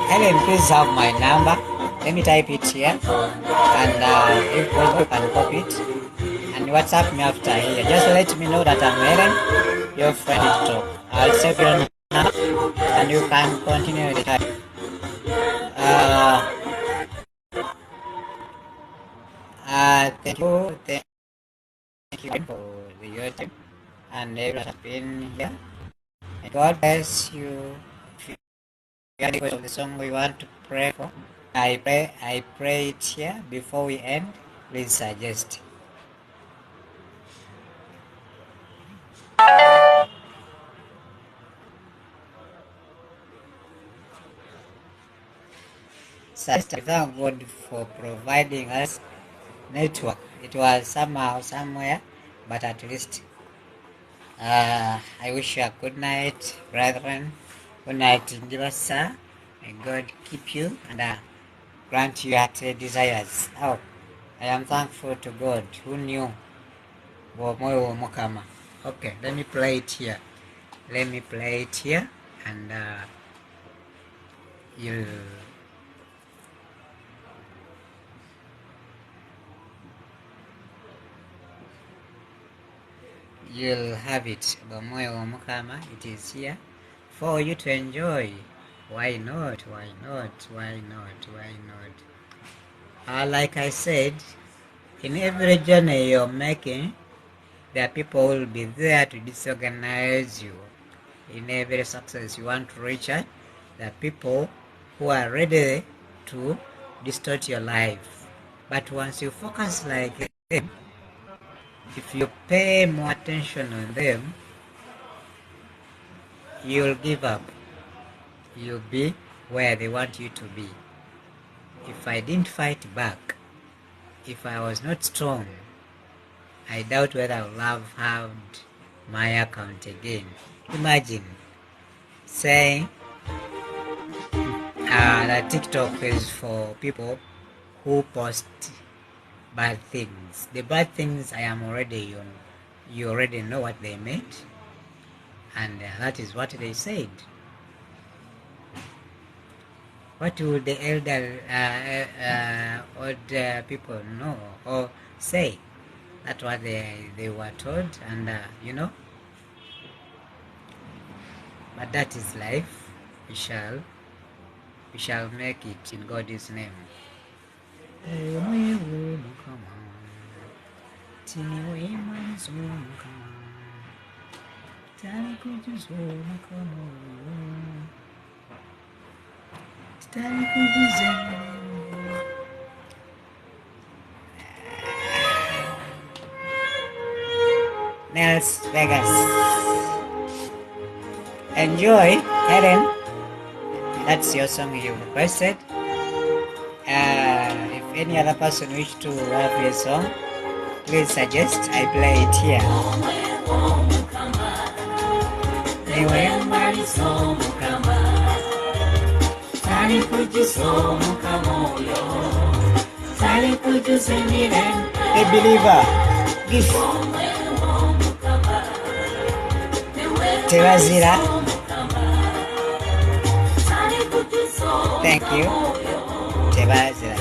[SPEAKER 1] Helen, please have my number. Let me type it here, and if possible, you can copy it and WhatsApp me after here. Just let me know that I'm Helen, your friend to talk. I'll save your number, and you can continue the type. Thank you for your time and everyone has been here. And God bless you. If you have any question of the song we want to pray for, I pray it here before we end. Please suggest. Thank God for providing us network. It was somehow, somewhere, but at least I wish you a good night, brethren. Good night, Ndibasa. May God keep you and grant you your desires. Oh, I am thankful to God who knew Moyo Mukama. Okay, let me play it here. And you'll have it. Moyo Mukama, it is here for you to enjoy. Why not? Like I said, in every journey you're making, there are people who will be there to disorganize you. In every success you want to reach at, there are people who are ready to distort your life. But once you focus like them, if you pay more attention on them, you'll give up. You'll be where they want you to be. If I didn't fight back, if I was not strong, I doubt whether I would have had my account again. Imagine saying that TikTok is for people who post bad things. The bad things I am already on. You already know what they meant, and that is what they said. What would the elder old people know or say? That's what they were told, and you know. But that is life. We shall make it in God's name. Las Vegas. Enjoy, Helen. That's your song you requested. If any other person wish to have your song, please suggest I play it here. A believer, give. Tewazira. Thank you. Tewazira.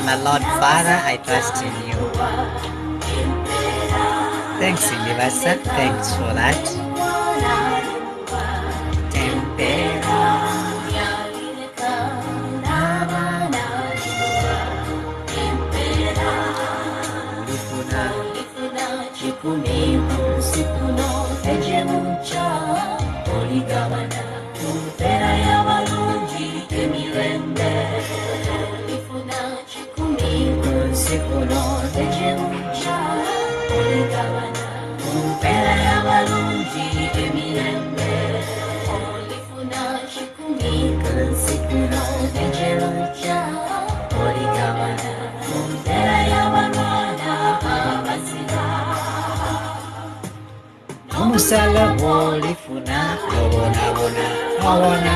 [SPEAKER 1] My Lord Father, I trust in you. Thanks, Universe. Thanks for that. Omusala wolifuna awona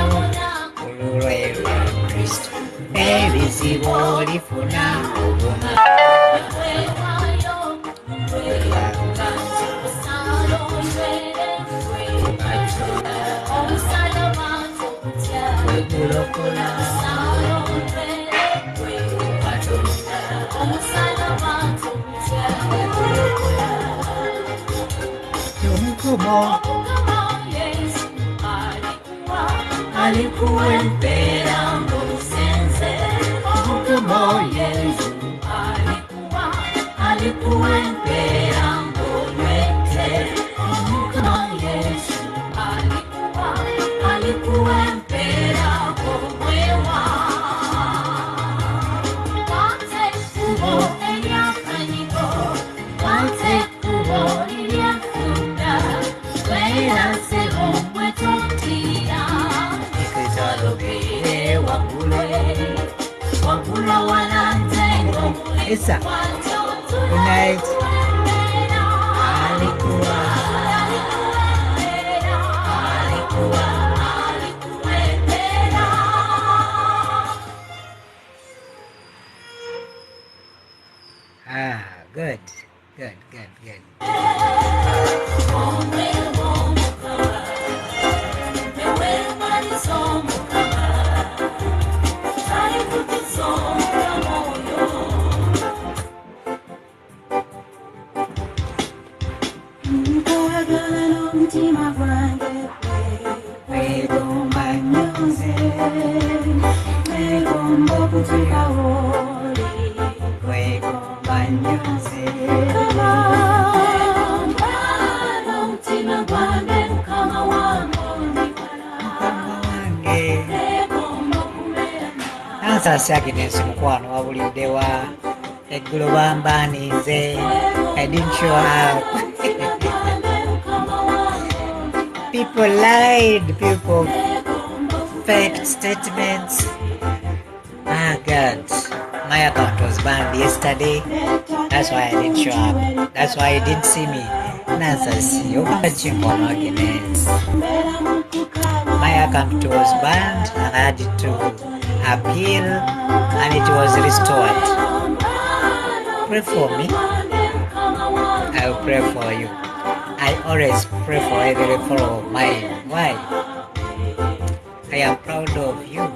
[SPEAKER 1] olulwelwa Kristo ebizibu olifuna obuma alikuwa mpera mbusenze kama Yesu alikuwa mpera mbulwete kama Yesu Lisa. Good night. Alikuwa. Ah, good. Good. Agnes mukwano wabuliddewa eggulo bambanize. I didn't show up. People lied. People faked statements. Ah, God. My account was banned yesterday. That's why I didn't show up. That's why you didn't see me. My account was banned. I had to appeal and it was restored. Pray for me. I will pray for you. I always pray for every follower of mine. Why? I am proud of you.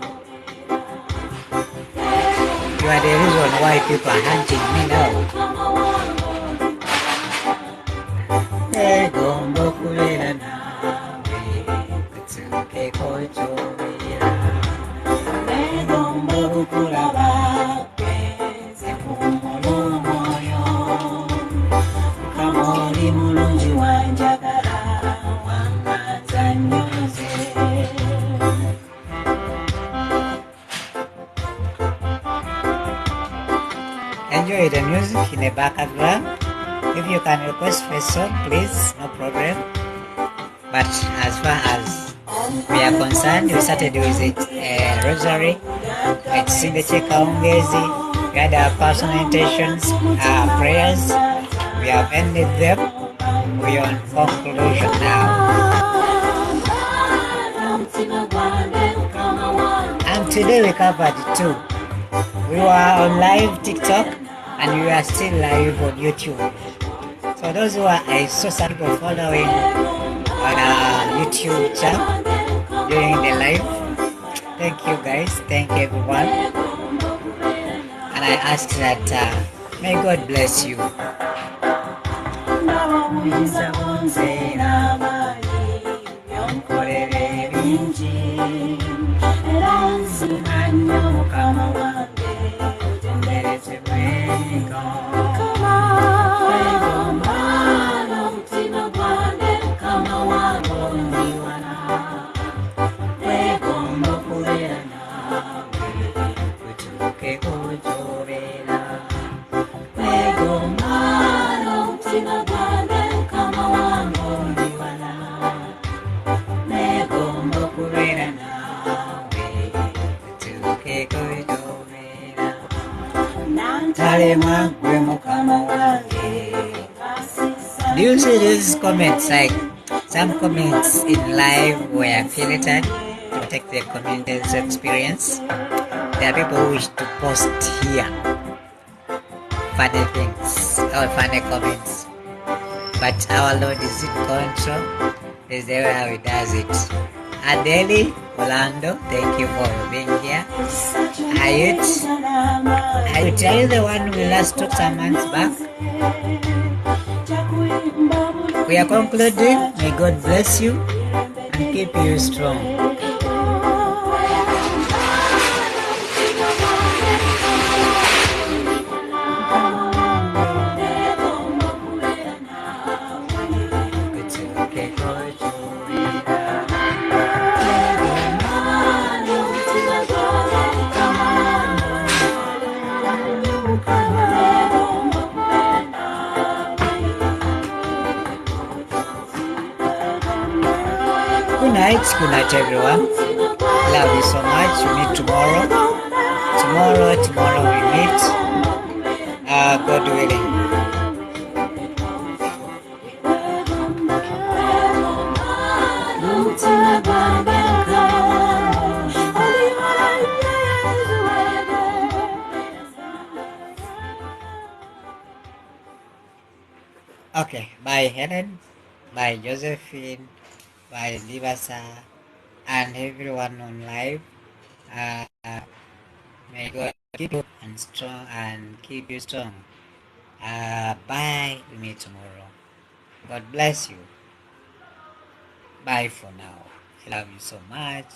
[SPEAKER 1] You are the reason why people are hunting me now. Enjoy the music in the background. If you can request for a song, please, no problem. But as far as we are concerned, we started with a rosary. It's Ssenkasi. We had our personal intentions, our prayers. We have ended them. We are on conclusion now. And today we covered two. We were on live TikTok and we are still live on YouTube. So those who are, I saw some people following on our YouTube channel during the live. Thank you guys, thank everyone. And I ask that may God bless you. Do you see these comments? Like some comments in live were filtered to take the community's experience. There are people who wish to post here funny things or funny comments, but our Lord is in control. Is the way how He does it. Adeli, Orlando, thank you for being here. Ayut, are you the one we last took some months back? We are concluding. May God bless you and keep you strong. Good night everyone. Love you so much. We meet tomorrow. Tomorrow we meet God willing. Okay, bye Helen, bye Josephine, bye Libasa, and everyone on live. May God keep you and strong and keep you strong. Bye. We meet tomorrow. God bless you. Bye for now. I love you so much.